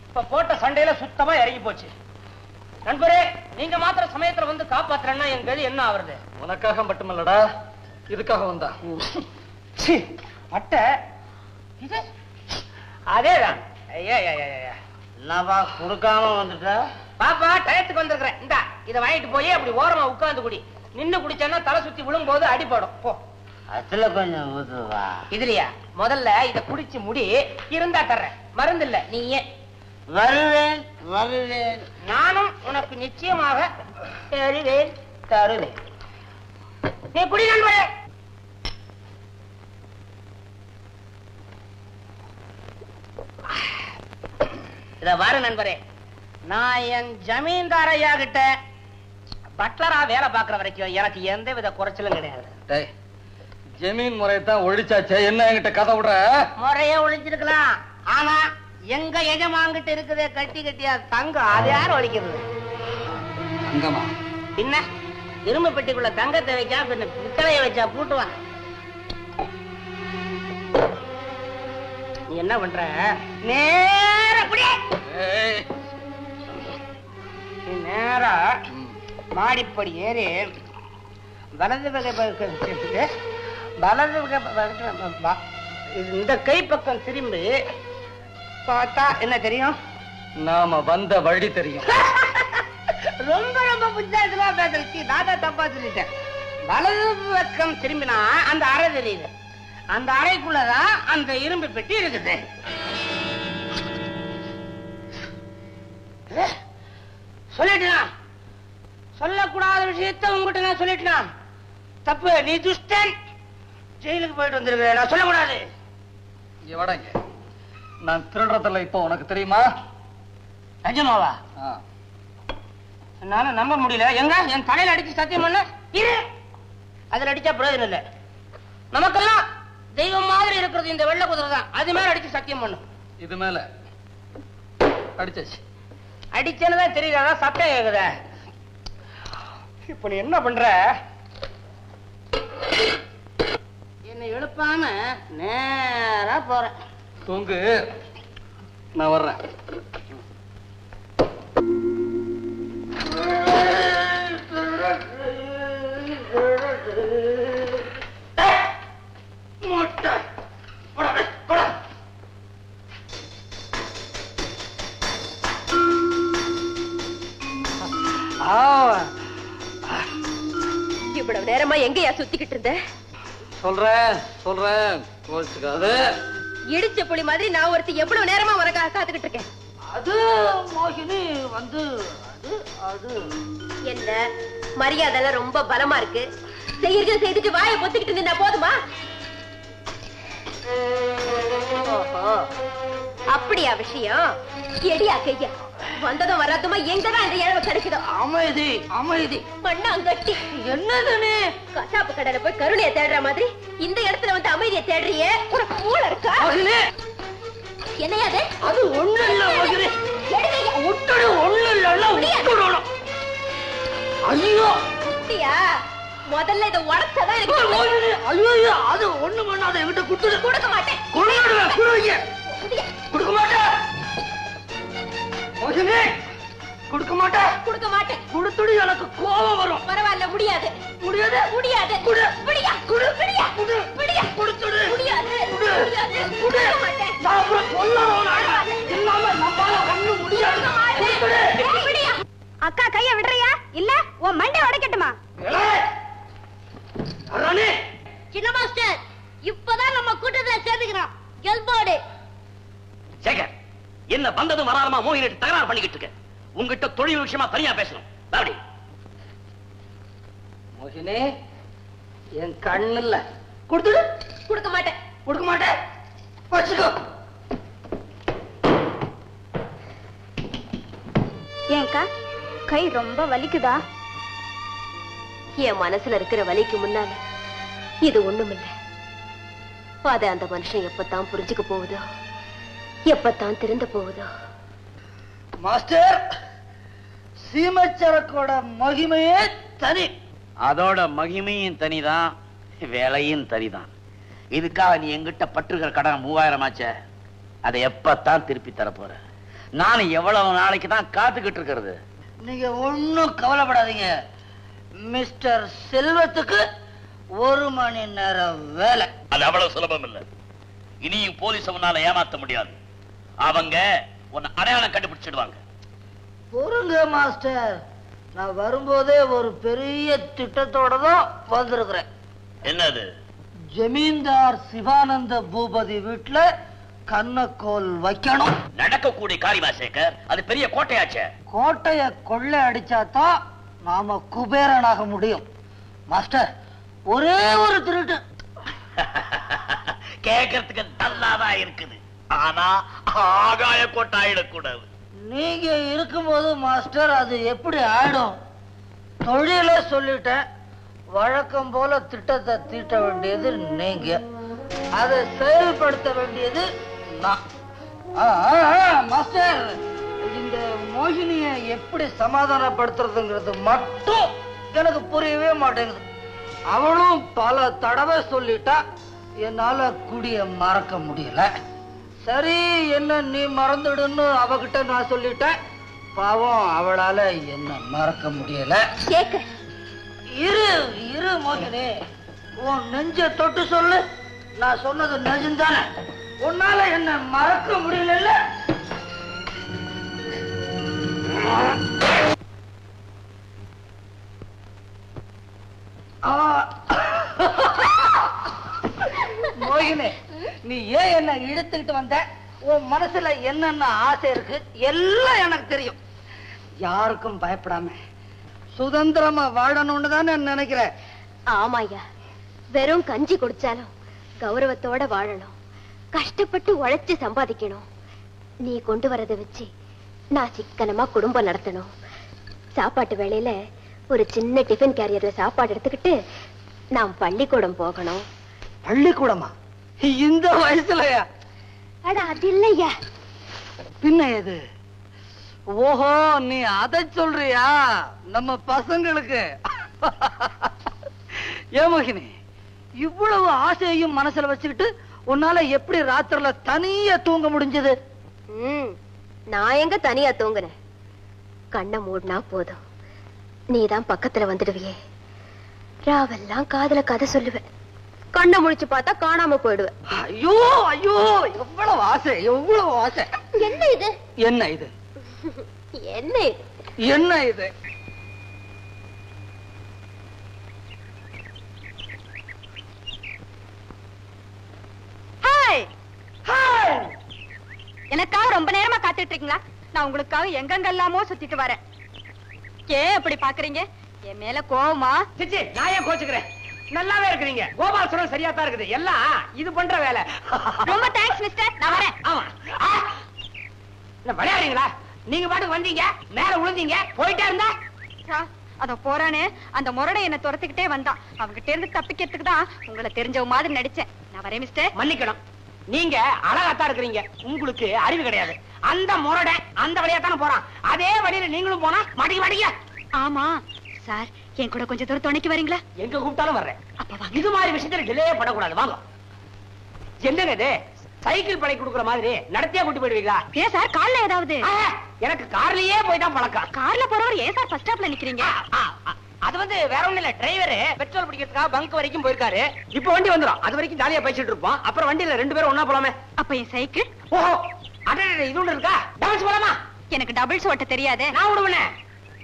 Speaker 1: இப்ப போட்ட சண்டையில சுத்தமா இறங்கி போச்சு. நண்பரே, நீங்க மாத்திர சமயத்துல வந்து காப்பாத்துறேன்னா என் கதி என்ன ஆவறது?
Speaker 7: உனக்காக மட்டுமல்லடா, இதுக்காக வந்தா.
Speaker 1: அட்டை இது அதேதான். என்னவா கொடுக்காம வந்துட்ட? பாப்பா டயத்துக்கு வந்திருக்கிறேன். இந்தா இதை வாங்கிட்டு போய் அப்படி ஓரமா உட்கார்ந்து குடி. நின்னு குடிச்சேன்னா தலை சுத்தி விழும்போது அடிபடும். போ. அதுல கொஞ்சம் ஊதுவா. இதுலயா? முதல்ல இத குடிச்சு முடி, இருந்தா தர்றேன். மருந்து இல்ல, நீ ஏன் வருவேன் வருவேன். நானும் உனக்கு நிச்சயமாக தருவேன் தருவேன். நீ குடி நண்பரே. இத வாரு நண்பரே, நான் என் ஜமீன்தார் ஐயா கிட்ட பட்லரா வேலை பார்க்கற வரைக்கும் எனக்கு எந்த வித குறைச்சலும் கிடையாது.
Speaker 7: ஜமீன் முறையத்தான் ஒழிச்சாச்சே, என்ன என்கிட்ட கதை விடுற?
Speaker 1: முறைய ஒழிச்சிருக்கலாம், ஆனா எங்க எஜமான்கிட்ட இருக்குதே கட்டி கட்டியா தங்கம், அது யாரும் ஒழிக்கிறது?
Speaker 7: தங்கமா?
Speaker 1: பின்ன இரும்பு பெட்டிக்குள்ள தங்கத்தை வைக்கா, பின்ன பித்தளைய வச்சா பூட்டுவான். நீ என்ன பண்ற? நேரா மாடிப்படி ஏறி வலது இந்த கை பக்கம் திரும்பி பார்த்தா என்ன தெரியும்?
Speaker 7: நாம வந்த வழி தெரியும்.
Speaker 1: ரொம்ப ரொம்ப புத்தாயமா பேசுறச்சு, நான் தான் தப்பா சொல்லிட்டேன். வலது பக்கம் திரும்பினா அந்த அறை தெரியுது, அந்த அறைக்குள்ளதான் அந்த இரும்பு பெட்டி இருக்குது. சொல்லிட்டா சொல்லக்கூடாத விஷயத்த உங்ககிட்ட நான் சொல்லிட்டா தப்பு. நீ துஷ்டன், ஜெயிலுக்கு போயிட்டு வந்திருக்க, நான் சொல்லக்கூடாது.
Speaker 7: எவடங்க நான் திருடுறதில்ல, இப்போ உனக்கு தெரியுமா?
Speaker 1: நிஜமாவா? என்னால நம்ப முடியல. எங்க என் தலையில அடிச்சு சத்தியம் பண்ண இரு, அதுல அடிச்சா பிரயோஜனம் இல்ல. நமக்கெல்லாம் தெய்வம் மாதிரி இருக்கிறது இந்த வெள்ளை குதிரை தான், அது மேல அடிச்சு சத்தியம் பண்ணும்.
Speaker 7: இது மேல அடிச்சாச்சு.
Speaker 1: அடிச்சேன்னு தான் தெரியல, சத்தம் கேக்குத. இப்ப நீ என்ன பண்ற? என்னை எழுப்பாம நேரா போற.
Speaker 7: தூங்கு, நான் வர்றேன்.
Speaker 4: இவ்வளவு நேரமா எங்கயா சுத்திக்கிட்டு இருந்த?
Speaker 7: சொல்றேன் கோச்சுக்காது.
Speaker 4: இடிச்ச புலி மாதிரி நான் ஒருத்தி எவ்வளவு நேரமா உனக்காக காத்துக்கிட்டு இருக்கேன்.
Speaker 1: அது மோகினி வந்து அது
Speaker 4: என்ன மரியாதை எல்லாம் ரொம்ப பலமா இருக்கு. செய்துட்டு வாயை பொத்திக்கிட்டு நின்னா போதுமா? அப்படியா விஷயம்? எடியா கையா வந்ததும் வராதுமா எங்கதான் இந்த இழவு கிடைக்குதோ?
Speaker 1: அமைதி அமைதி
Speaker 4: பண்ணாங்கட்டி.
Speaker 1: என்னதுன்னு
Speaker 4: கசாப்பு கடையில போய் கருணையை தேடுற மாதிரி இந்த இடத்துல வந்து அமைதியை தேடுறியே, ஒரு மூளை இருக்கா? என்னையாது?
Speaker 1: அது ஒண்ணு இல்ல மோகினி, விட்டுடு. ஒண்ணு இல்ல விட்டுடணும். ஐயோ
Speaker 4: குட்டியா, முதல்ல இதை உடச்சதான் எனக்கு.
Speaker 1: ஐயோ அது ஒண்ணு பண்ணாத, என்கிட்ட குடுத்துடு.
Speaker 4: கொடுக்க மாட்டேன்.
Speaker 1: கொடுக்க மாட்டேன் மோகினி, கொடுக்க மாட்டேன்.
Speaker 4: கொடுக்க மாட்டேன்.
Speaker 1: கொடுத்துடு, எனக்கு கோபம் வரும்.
Speaker 4: பரவாயில்ல, முடியாது.
Speaker 1: முடியாது
Speaker 4: முடியாது.
Speaker 1: குடு.
Speaker 4: விடியா
Speaker 1: குடு.
Speaker 4: விடியா
Speaker 1: குடு.
Speaker 4: விடியா
Speaker 1: கொடுத்துடு.
Speaker 4: முடியாது.
Speaker 1: குடு.
Speaker 4: முடியாது.
Speaker 1: குடு.
Speaker 4: கொடுக்க மாட்டேன்.
Speaker 1: நான் அப்புறம் சொல்லணும். இல்லாம நம்மால ஒண்ணு முடியாது. கொடுத்துடு.
Speaker 4: விடியா. அக்கா கைய விடுறியா இல்ல உன் மண்டை உடைக்கட்டுமா? சின்ன மாஸ்டர், இப்பதான் நம்ம கூட்டத்துல சேர்ந்துக்கிறோம். கெல்பாடு
Speaker 6: சேகர், என்ன வந்ததும் வராதமா மோகினி தகராறு பண்ணிக்கிட்டு இருக்க? உங்ககிட்ட தொழில் விஷயமா தனியா பேசணும். அப்படி
Speaker 1: மோகினி, என் கண்ணு இல்ல. கொடுத்துடு.
Speaker 4: கொடுக்க மாட்டேன்.
Speaker 1: கொடுக்க மாட்டேன். வச்சுக்கோ.
Speaker 4: ஏன்க்கா கை ரொம்ப வலிக்குதா? என் மனசுல இருக்கிற வலிக்கு முன்னால இது ஒண்ணுமில்ல. அத அந்த மனுஷன் எப்பத்தான் புரிஞ்சுக்க போகுதோ, எப்பத்தான் திருந்த போகுதோ.
Speaker 1: மாஸ்டர், சீமச்சரக்கோட மகிமையே தனி.
Speaker 6: அதோட மகிமையும் தனிதான், வேலையும் தனிதான். இதுக்காக நீ எங்கிட்ட பற்றுகிற கடன் 3000 ஆச்சே, அதை எப்பத்தான் திருப்பி தரப்போற? நான் எவ்வளவு நாளைக்கு தான் காத்துக்கிட்டு இருக்கிறது?
Speaker 1: நீங்க ஒண்ணும் கவலைப்படாதீங்க. மிஸ்டர் செல்வத்துக்கு 1 மணி நேரம் வேலை.
Speaker 6: அது அவ்வளவு சுலபம் இல்ல. இனியும் போலீஸ் உன்னால ஏமாத்த முடியாது. அவங்க உன்னை அடையாளம் கண்டுபிடிச்சிடுவாங்க.
Speaker 1: பொறுங்க மாஸ்டர், நான் வரும்போதே ஒரு பெரிய திட்டத்தோட தான் வந்திருக்கிறேன்.
Speaker 6: என்னது?
Speaker 1: ஜமீன்தார் சிவானந்த பூபதி வீட்டுல கண்ணக்கோல் வைக்கணும்.
Speaker 6: நடக்கக்கூடிய காரியமா சேகர்? அது பெரிய கோட்டையாச்சே.
Speaker 1: கோட்டைய கொள்ளை அடிச்சாதான் நாம குபேரனாக முடியும். மாஸ்டர், ஒரே ஒரு திருட்டு.
Speaker 6: கேட்கறதுக்கு நல்லாதான் இருக்குது, ஆனா ஆகாய கோட்டை ஆயிடக்கூடாது.
Speaker 7: நீங்க இருக்கும்போது மாஸ்டர் அது எப்படி ஆயிடும்? தொழில சொல்லிட்டேன், வழக்கம் போல திட்டத்தை தீட்ட வேண்டியது நீங்க, அதை செயல்படுத்த வேண்டியது நான். மாஸ்டர், இந்த மோகினியை எப்படி சமாதானப்படுத்துறதுங்கிறது மட்டும் எனக்கு புரியவே மாட்டேங்குது. அவளும் பல தடவை சொல்லிட்டா, என்னால குடிய மறக்க முடியல. சரி, என்ன நீ மறந்துடுன்னு அவகிட்ட நான் சொல்லிட்டேன். பாவம், அவளால என்ன மறக்க முடியல. இரு இரு மோகினி, உன் நெஞ்ச தொட்டு சொல்லு. நான் சொன்னது நெஞ்சுதானே? உன்னால என்ன மறக்க முடியல. மோகினி, நீ ஏன் என்ன இழுத்துக்கிட்டு வந்த? உன் மனசுல என்னென்ன ஆசை இருக்கு எல்லாம் எனக்கு தெரியும். யாருக்கும் பயப்படாம சுதந்திரமா வாழணும்னு தான் நான் நினைக்கிறேன்.
Speaker 4: ஆமாய்யா, வெறும் கஞ்சி குடிச்சாலும் கௌரவத்தோட வாழணும், கஷ்டப்பட்டு உழைச்சு சம்பாதிக்கணும். நீ கொண்டு வரதை வச்சு நான் சிக்கனமா குடும்பம் நடத்தணும். சாப்பாட்டு வேளையில ஒரு சின்ன டிஃபன் கேரியர்ல சாப்பாடு எடுத்துக்கிட்டு நான் பள்ளிக்கூடம் போகணும்.
Speaker 7: பள்ளிக்கூடமா? இந்த வயசுலயா?
Speaker 4: அட அது இல்லையா,
Speaker 7: பின்ன எது? ஓஹோ, நீ அதை சொல்றியா? நம்ம பசங்களுக்கு. ஏமோகினி, இவ்வளவு ஆசையையும் மனசுல வச்சுக்கிட்டு உன்னால எப்படி ராத்திரில தனியா தூங்க முடிஞ்சது?
Speaker 4: நான் எங்க தனியா தூங்குனேன்? கண்ணை மூடினா போதும், நீதான் பக்கத்துல வந்துடுவியே. ராவெல்லாம் காதுல கதை சொல்லுவேன், கண்ணை முழிச்சு பார்த்தா காணாம போயிடுவேன்.
Speaker 7: ஐயோ ஐயோ, எவ்வளவு ஆசை, எவ்வளவு ஆசை.
Speaker 4: என்ன இது?
Speaker 7: என்ன இது?
Speaker 4: என்ன இது?
Speaker 7: என்ன இது?
Speaker 4: ஹாய் ஹாய், எனக்காக ரொம்ப நேரமா காத்துட்டு இருக்கீங்களா? நான் உங்களுக்காக எங்கெங்கெல்லாமோ சுத்திட்டு வரேன். ஏன் அப்படி பாக்குறீங்க? என் மேல கோவமா?
Speaker 1: சிச்சி, நான் ஏன் கோச்சுக்கிறேன்? நல்லாவே இருக்கிறீங்க. கோபால் சொல்றது சரியா தான் இருக்குது. எல்லாம் இது பண்ற வேலை.
Speaker 4: ரொம்ப தேங்க்ஸ் மிஸ்டர், நான் வரேன்.
Speaker 1: ஆமா, விளையாடுறீங்களா? நீங்க பாட்டுக்கு வந்தீங்க, மேல விழுந்தீங்க, போயிட்டே இருந்தா
Speaker 4: அத போறானே அந்த முரடை என்ன துரத்துக்கிட்டே வந்தான். அவங்கிட்ட இருந்து தப்பிக்கிறதுக்கு தான் உங்களை தெரிஞ்ச மாதிரி நடிச்சேன். நான் வரேன் மிஸ்டர்.
Speaker 1: மன்னிக்கணும், நீங்க அழகாத்தான் இருக்கிறீங்க, உங்களுக்கு அறிவு கிடையாது. அந்த முரடை அந்த வழியா தானே போறான், அதே வழியில நீங்களும் போனா மாட்டிக்க மாட்டீங்க.
Speaker 4: ஆமா சார், என் கூட கொஞ்சம் தூரம் துணைக்கு வரீங்களா?
Speaker 1: எங்க கூப்பிட்டாலும் வர்றேன். இது மாதிரி விஷயத்துல டிலே பண்ணக்கூடாது. வாங்க. என்னங்க இது, சைக்கிள் பழி கொடுக்குற மாதிரி நடத்தியா கூட்டி போயிடுவீங்களா?
Speaker 4: ஏன் சார், கார்ல ஏதாவது?
Speaker 1: எனக்கு கார்லயே போய் தான் பழக்கம்.
Speaker 4: கார்ல போறவர் ஏன் சார் பஸ் ஸ்டாப்ல நிக்கிறீங்க?
Speaker 1: அது வந்து வேற ஒண்ணு இல்ல, டிரைவர் பெட்ரோல் பிடிக்கிறதுக்காக பங்க் வரைக்கும் போயிருக்காரு. இப்ப வண்டி வந்துரும், அது வரைக்கும் ஜாலியா பேசிட்டு இருப்போம். அப்புறம் வண்டியில 2 பேரும் ஒண்ணா போலாமே.
Speaker 4: அப்ப என் சைக்கிள்?
Speaker 1: ஓஹோ, அடடே, இது ஒண்ணு இருக்கா? டபுள்ஸ் போலாமா?
Speaker 4: எனக்கு டபுள்ஸ் ஓட்ட தெரியாதே.
Speaker 1: நான் விடுவேனே.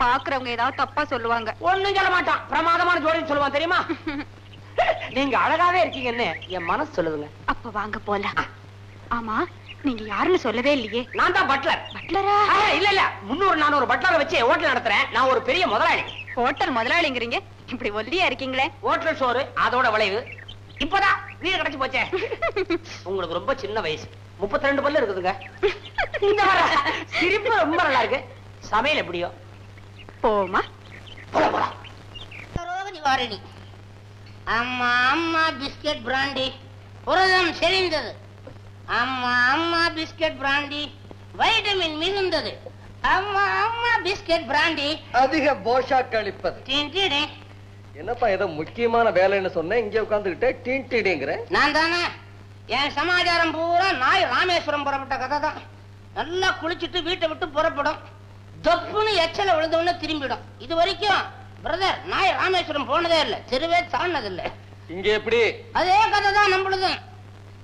Speaker 4: பாக்குறவங்க ஏதாவது தப்பா சொல்லுவாங்க.
Speaker 1: ஒண்ணும் சொல்ல மாட்டான், பிரமாதமான ஜோடின்னு சொல்லுவான் தெரியுமா? நீங்க அழகாவே இருக்கீங்கன்னு என் மனசு சொல்லுதுங்க.
Speaker 4: அப்ப வாங்க போலாம். ஆமா, நீங்க யாருன்னு சொல்லவே இல்லையே.
Speaker 1: நான் தான் பட்லர்.
Speaker 4: பட்லரா?
Speaker 1: இல்ல இல்ல, 300-400 பட்லரை வச்சு ஹோட்டல் நடத்துறேன். நான் ஒரு பெரிய முதலாளி.
Speaker 4: ஹோட்டல் முதலாளிங்கிறீங்க, இப்படி ஒல்லியா இருக்கீங்களே.
Speaker 1: ஹோட்டல் சோறு அதோட விளைவு. இப்பதான் வீடு கிடைச்சு போச்சே. உங்களுக்கு ரொம்ப சின்ன வயசு, 32 பல்லு இருக்குதுங்க. இந்த வர சிரிப்பு ரொம்ப நல்லா இருக்கு. சமையல் எப்படியோ?
Speaker 4: போமா
Speaker 8: நிவாரணி. அம்மா அம்மா பிஸ்கட் பிராண்டி, புரதம் செறிந்தது. அம்மா அம்மா பிஸ்கட் பிராண்டி, வைட்டமின் மிகுந்தது. அம்மா அம்மா பிஸ்கட் பிராண்டி,
Speaker 7: அதிக போஷா கழிப்பது.
Speaker 9: என்னப்பா ஏதோ முக்கியமான வேலைன்னு சொன்னேன், இங்க உட்கார்ந்துகிட்டே டீன்டிடிங்கிற.
Speaker 8: நான் தானே. என் சமாச்சாரம் பூரா நாய் ராமேஸ்வரம் புறப்பட்ட கதை தான். நல்லா குளிச்சுட்டு வீட்டை விட்டு புறப்படும், தொப்புன்னு எச்சல விழுந்தவொன்னு திரும்பிடும். இது வரைக்கும் பிரதர் நாய் ராமேஸ்வரம் போனதே இல்ல, தெருவே தாண்டது இல்ல.
Speaker 9: இங்க எப்படி?
Speaker 8: அதே கதை தான் நம்மளுது.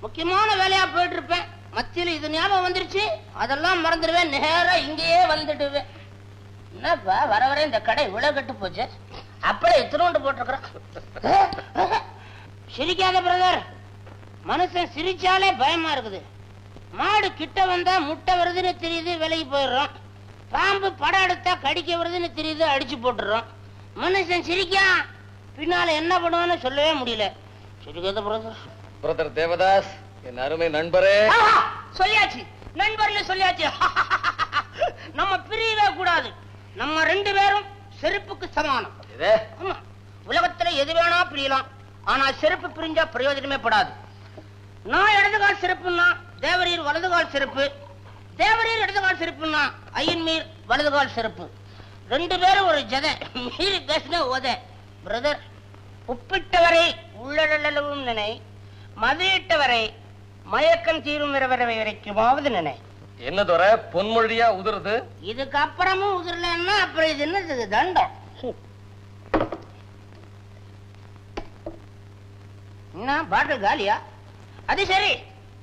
Speaker 8: முக்கியமான வேலையா போயிட்டு இருப்பேன், மத்தியில இது ஞாபகம் வந்துருச்சு, அதெல்லாம் மறந்துடுவேன், நேரா இங்கேயே வந்துடுவேன். என்னப்பா வர வர இந்த கடை இவ்வளவு கட்டு போச்சு, அப்படியே இத்தினோண்டு போட்டிருக்கிறேன். சிரிக்காத பிரதர், மனுஷன் சிரிச்சாலே பயமா இருக்குது. மாடு கிட்ட வந்தா முட்டை வருதுன்னு தெரியுது, விலைக்கு போயிடுறோம். பாம்பு படம் எடுத்தா கடிக்க வருதுன்னு தெரியுது, அடிச்சு போட்டுறோம். மனுஷன் சிரிக்கா, பின்னால என்ன பண்ணுவான்னு சொல்லவே முடியல. சிரிக்காத பிரதர்.
Speaker 9: பிரதர் தேவதாஸ், என் அருமை நண்பரே.
Speaker 1: சொல்லியாச்சு, நண்பர்ல சொல்லியாச்சு.
Speaker 8: நம்ம பிரியவே கூடாது. நம்ம 2 பேரும் செருப்புக்கு சமானம். ஆமா, உலகத்துல எது வேணா பிரியலாம், ஆனா செருப்பு பிரிஞ்சா பிரயோஜனமே படாது. நான் இடதுகால் செருப்புன்னா தேவரீர் வலதுகால் செருப்பு, தேவரீர் இடதுகால் செருப்புன்னா ஐயன்மீர் வலதுகால் செருப்பு. 2 பேரும் ஒரு ஜதை, மீறி பேசின உத. பிரதர், உப்பிட்டவரை உள்ளளவும் நினை, மதியிட்டவரை மயக்கம் தீரும் வரைக்குமாவது நினை.
Speaker 9: என்ன தோற பொன்மொழியா உதிருது?
Speaker 8: இதுக்கு அப்புறமும் உதிரலன்னா அப்புறம் இது என்னது தண்டம்? என்ன பாட்டில் காலியா? அது சரி,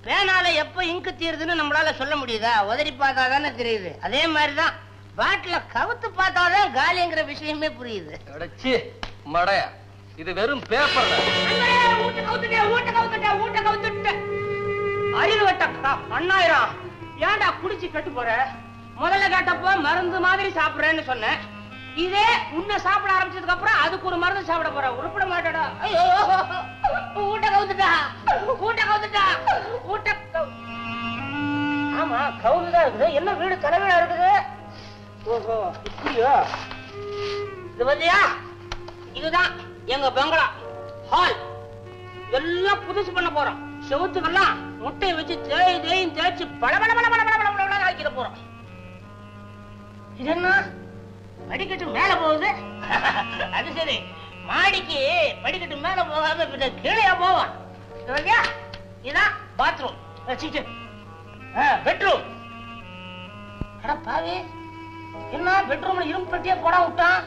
Speaker 8: பேனால எப்ப இங்கு தீருதுன்னு நம்மளால சொல்ல முடியுதா? உதறி பார்த்தா தானே தெரியுது. அதே மாதிரிதான் பாட்டில கவுத்து பார்த்தாதான் காலிங்கிற விஷயமே புரியுது.
Speaker 9: அடச்சி மடையா, இது வெறும் பேப்பர்ல.
Speaker 8: அறிவு வட்டா அண்ணாயிரம், ஏன்டா குடிச்சு கட்டு போற? முதல்ல கேட்டப்போ மருந்து மாதிரி சாப்பிடுறேன்னு சொன்னேன். இதே உன்னை சாப்பிட ஆரம்பிச்சதுக்கு அப்புறம் அதுக்கு ஒரு மருந்து சாப்பிட போற. உருப்பிட மாட்டடா. ஐயோ, ஊட்ட கவுத்துட்டா, ஊட்ட கவுத்துட்டா, ஊட்ட. ஆமா, கவுந்துதான் இருக்குது. என்ன வீடு தலைவீடா இருக்குது? ஓஹோ, இப்படியா? இது வந்தியா? இதுதான் எங்க பங்களா ஹால். எல்லாம் புதுசு பண்ண போறோம். செவுத்துக்கெல்லாம் முட்டையை வச்சு தேய்ச்சி பட ஆக்கிட போறோம். இது என்ன படிக்கட்டு மேல போகுது? அது சரி, மாடிக்கு படிக்கட்டு மேல போகாம கீழே போவான். இதான் பாத்ரூம், பெட்ரூம். அட பாவி, என்ன பெட்ரூம்ல இரும்பு பெட்டியே போட விட்டான்?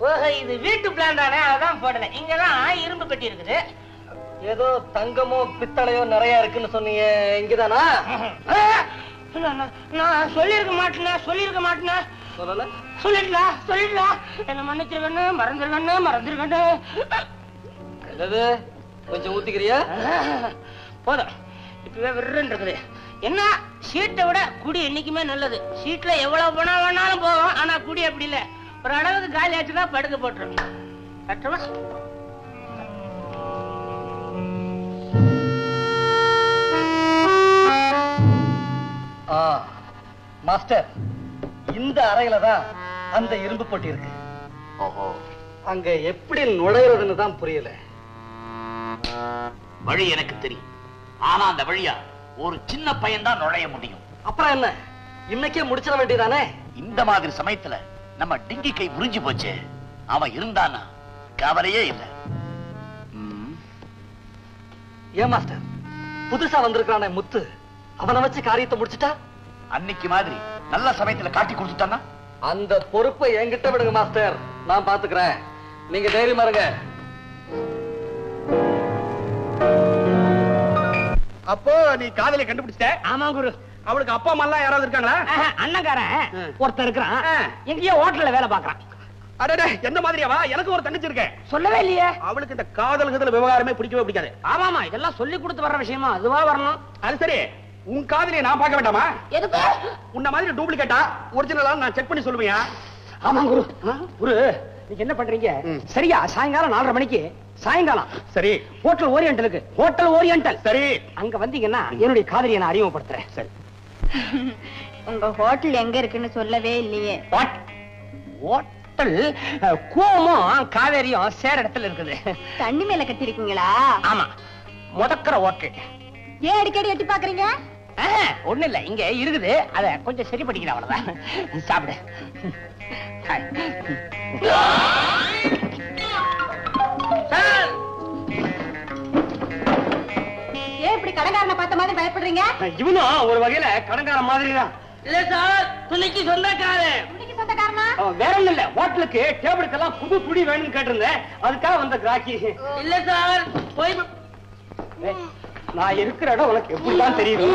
Speaker 8: ஓஹோ, இது வீட்டு பிளான் தானே, அதான் போடல. இங்கதான் இரும்பு பெட்டி இருக்குது.
Speaker 9: ஏதோ தங்கமோ பித்தளையோ நிறைய இருக்குன்னு சொன்னீங்க, இங்கதானா?
Speaker 8: நான் சொல்லிருக்க மாட்டேன்.
Speaker 9: சொல்லல?
Speaker 8: சொல்லிடலாம். என்ன மன்னிச்சிருக்கண்ணு, மறந்துருக்கண்ணு.
Speaker 9: என்னது, கொஞ்சம் ஊத்திக்கிறியா?
Speaker 8: போதும், இப்பவே விருன்னு இருக்குது. என்ன, சீட்டை விட குடி என்னைக்குமே நல்லது. சீட்ல எவ்வளவு பணம் வேணாலும் போகும், ஆனா குடி அப்படி இல்ல. ஒரு அளவுக்கு காலி ஆச்சுதான் படுக்க போட்டுரும். கட்டுமா?
Speaker 7: மாஸ்டர், இந்த அறையில தான் அந்த இரும்பு பொட்டி இருக்கு.
Speaker 6: ஓஹோ,
Speaker 7: அங்க எப்படி நுழையிறதுன்னு தான் புரியல.
Speaker 6: வழி எனக்கு தெரியும், ஆனா அந்த வழியா ஒரு சின்ன பையன் தான் நுழைய முடியும்.
Speaker 7: அப்புறம் என்ன, இன்னைக்கே முடிச்சிட வேண்டியதானே?
Speaker 6: இந்த மாதிரி சமயத்துல நம்ம டிங்கி கை முறிஞ்சு போச்சு. அவன் இருந்தானா கவலையே இல்லை.
Speaker 7: ஏன் மாஸ்டர், புதுசா வந்திருக்கானே முத்து, அவனை வச்சு காரியத்தை முடிச்சுட்டா?
Speaker 6: அன்னைக்கு மாதிரி நல்ல சமயத்துல காட்டி கொடுத்துட்டானா?
Speaker 7: அந்த பொறுப்பை என்கிட்ட விடுங்க மாஸ்டர், நான் பாத்துக்கிறேன். நீங்க தைரியமா இருங்க.
Speaker 2: அப்போ நீ காதலை கண்டுபிடிச்சிட்ட?
Speaker 1: ஆமா குரு.
Speaker 2: அவளுக்கு அப்பா அம்மா எல்லாம் யாராவது இருக்காங்களா?
Speaker 1: அண்ணங்காரன் ஒருத்தர் இருக்கிறான், எங்கேயோ ஹோட்டல்ல வேலை பாக்குறான்.
Speaker 2: அடடே, எந்த மாதிரியாவா? எனக்கு ஒரு தங்கச்சி இருக்கேன்.
Speaker 1: சொல்லவே இல்லையே.
Speaker 2: அவளுக்கு இந்த காதல் விவகாரமே பிடிக்கவே பிடிக்காது.
Speaker 1: ஆமாமா, இதெல்லாம் சொல்லி கொடுத்து வர்ற விஷயமா, அதுவா வரணும்.
Speaker 2: அது சரி, உன் காதலியை நான் பார்க்க வேண்டாமா?
Speaker 8: எதுக்கு?
Speaker 2: உன்ன மாதிரி டூப்ளிகேட்டா ஒரிஜினலா நான் செக் பண்ணி சொல்லுவியா?
Speaker 1: ஆமா குரு. குரு, நீங்க என்ன பண்றீங்க? சரியா சாயங்காலம் 4:30 மணிக்கு, சாயங்காலம்
Speaker 2: சரி,
Speaker 1: ஹோட்டல் ஓரியண்டலுக்கு, ஹோட்டல் ஓரியண்டல்
Speaker 2: சரி,
Speaker 1: அங்க வந்தீங்கன்னா என்னுடைய காதலியை நான் அறிமுகப்படுத்துறேன். சரி.
Speaker 4: உங்க ஹோட்டல் எங்க இருக்குன்னு சொல்லவே இல்லையே.
Speaker 1: ஹோட்டல் கோமும் காவேரியும் சேர இடத்துல இருக்குது.
Speaker 4: தண்ணி மேல கட்டிருக்கீங்களா?
Speaker 1: ஆமா, முதக்கற ஹோட்டல்.
Speaker 4: ஏன் அடிக்கடி எட்டி பாக்குறீங்க?
Speaker 1: ஒண்ணு இல்ல, இங்க இருக்குது, அத கொஞ்சம் சரி பண்ணிக்கிறேன், அவ்வளவுதான். சாப்பிடு.
Speaker 4: ஏன் இப்படி கடங்காரனை பார்த்த மாதிரி பயப்படுறீங்க?
Speaker 1: இவனும் ஒரு வகையில கடங்கார மாதிரி தான்.
Speaker 8: இல்ல சார், துணிக்கு சொந்தக்காரன்.
Speaker 4: துணிக்கு சொந்தக்காரனா?
Speaker 1: வேற ஒண்ணு இல்ல, ஹோட்டலுக்கு டேபிளுக்கெல்லாம் புது துணி வேணும்னு கேட்டிருந்தேன், அதுக்காக வந்த கிராக்கி.
Speaker 8: இல்ல சார், போய்
Speaker 1: நான் இருக்கிற இடம் உனக்கு எப்படிதான் தெரியுது?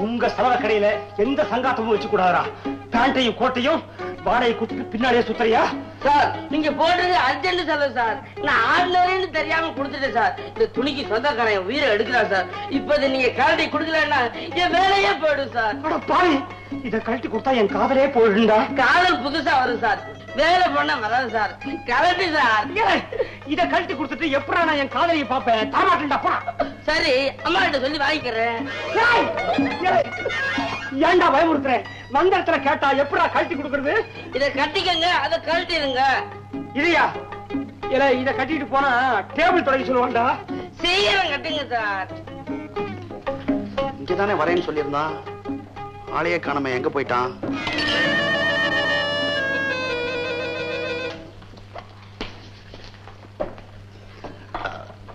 Speaker 1: உங்க சலவை கடையில எந்த சங்காத்தமும் வச்சு கூடாதா? பேண்டையும் கோட்டையும் வாடகை குத்துக்கு பின்னாடியே சுத்தறியா?
Speaker 8: சார், நீங்க போடுறது அர்ஜென்ட் செலவு சார். நான் ஆர்டினரின்னு தெரியாம கொடுத்துட்டேன் சார். இந்த துணிக்கு சொந்தக்காரன் உயிரை எடுக்கிறான் சார். இப்ப நீங்க கழட்டி கொடுக்கலன்னா என் வேலையே போயிடும் சார்.
Speaker 1: பாரு, இத கழட்டி கொடுத்தா என் காதலே போயிடுண்டா.
Speaker 8: காதல் புதுசா வரும் சார், வேலை பண்ண வராது சார். கழட்டி சார்.
Speaker 1: இத கழட்டி கொடுத்துட்டு எப்படா நான் என் காதலியை பாப்பேன்? தரமாட்டேன்டா.
Speaker 8: சரி அம்மா கிட்ட சொல்லி வாங்கிக்கிறேன்.
Speaker 1: ஏன்டா பயமுறுத்துறேன்? வந்த இடத்துல கேட்டா எப்படா கழட்டி கொடுக்கறது?
Speaker 8: இத கட்டிக்கங்க, அதை கழட்டிடுங்க.
Speaker 1: இல்லையா இல்ல இத கட்டிட்டு போனா டேபிள் தொடங்கி சொல்லுவான்டா.
Speaker 8: சீக்கிரம் கட்டுங்க சார்.
Speaker 5: இங்கதானே வரேன்னு சொல்லியிருந்தான். ஆளையே காணாம எங்க போயிட்டான்?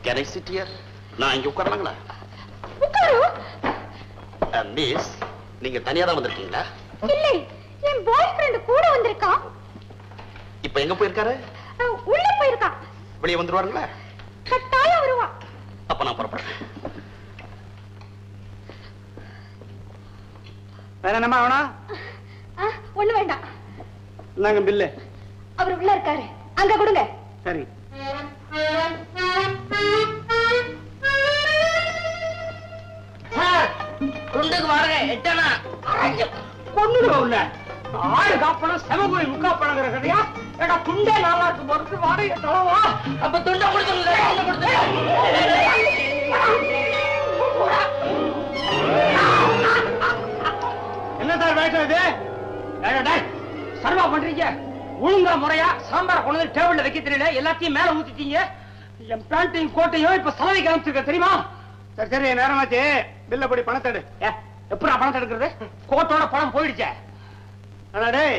Speaker 5: Can I sit here? நான் இங்க உட்காரலாங்களா? மிஸ், நீங்க தனியா தான் வந்திருக்கீங்களா?
Speaker 4: இல்லை, என் பாய் ஃப்ரெண்ட் கூட வந்திருக்கான்.
Speaker 5: இப்ப எங்க போயிருக்காரு?
Speaker 4: உள்ள போயிருக்கான்.
Speaker 5: வெளியே வந்துருவாருங்களா?
Speaker 4: கட்டாயம் வருவான்.
Speaker 5: அப்ப நான் புறப்படுறேன்.
Speaker 1: வேற என்னமா வேணா?
Speaker 4: ஒண்ணு வேண்டாம்.
Speaker 1: நாங்க பில்லு.
Speaker 4: அவர் உள்ள இருக்காரு, அங்க கொடுங்க.
Speaker 1: சரி.
Speaker 8: துண்டுக்கு வாடகை 8 அணா.
Speaker 1: கொண்டுடுவ உள்ள. ஆடு காப்பணம் செமகுழி முக்கா பணங்கிற கதையா? ஏடா துண்டே நல்லா இருக்கு பொறுத்து வாடகை தளவா?
Speaker 8: அப்ப துண்டை கொடுத்துருங்க.
Speaker 1: என்ன சார் வேஷம் இது? சர்வா பண்றீங்க ஒழுங்கா முறையா சாம்பார கொண்டு வந்து டேபிள்ல வைக்க தெரியல, எல்லாத்தையும் மேல ஊத்திட்டீங்க. என் பேண்டையும் கோட்டையும் இப்ப சலவை கிளம்பிச்சிருக்க தெரியுமா? சரி சரி நேரமாச்சு, பில்ல படி பணத்தை எடு. எப்படா பணத்தை எடுக்கிறது? கோட்டோட பணம் போயிடுச்சே. டேய்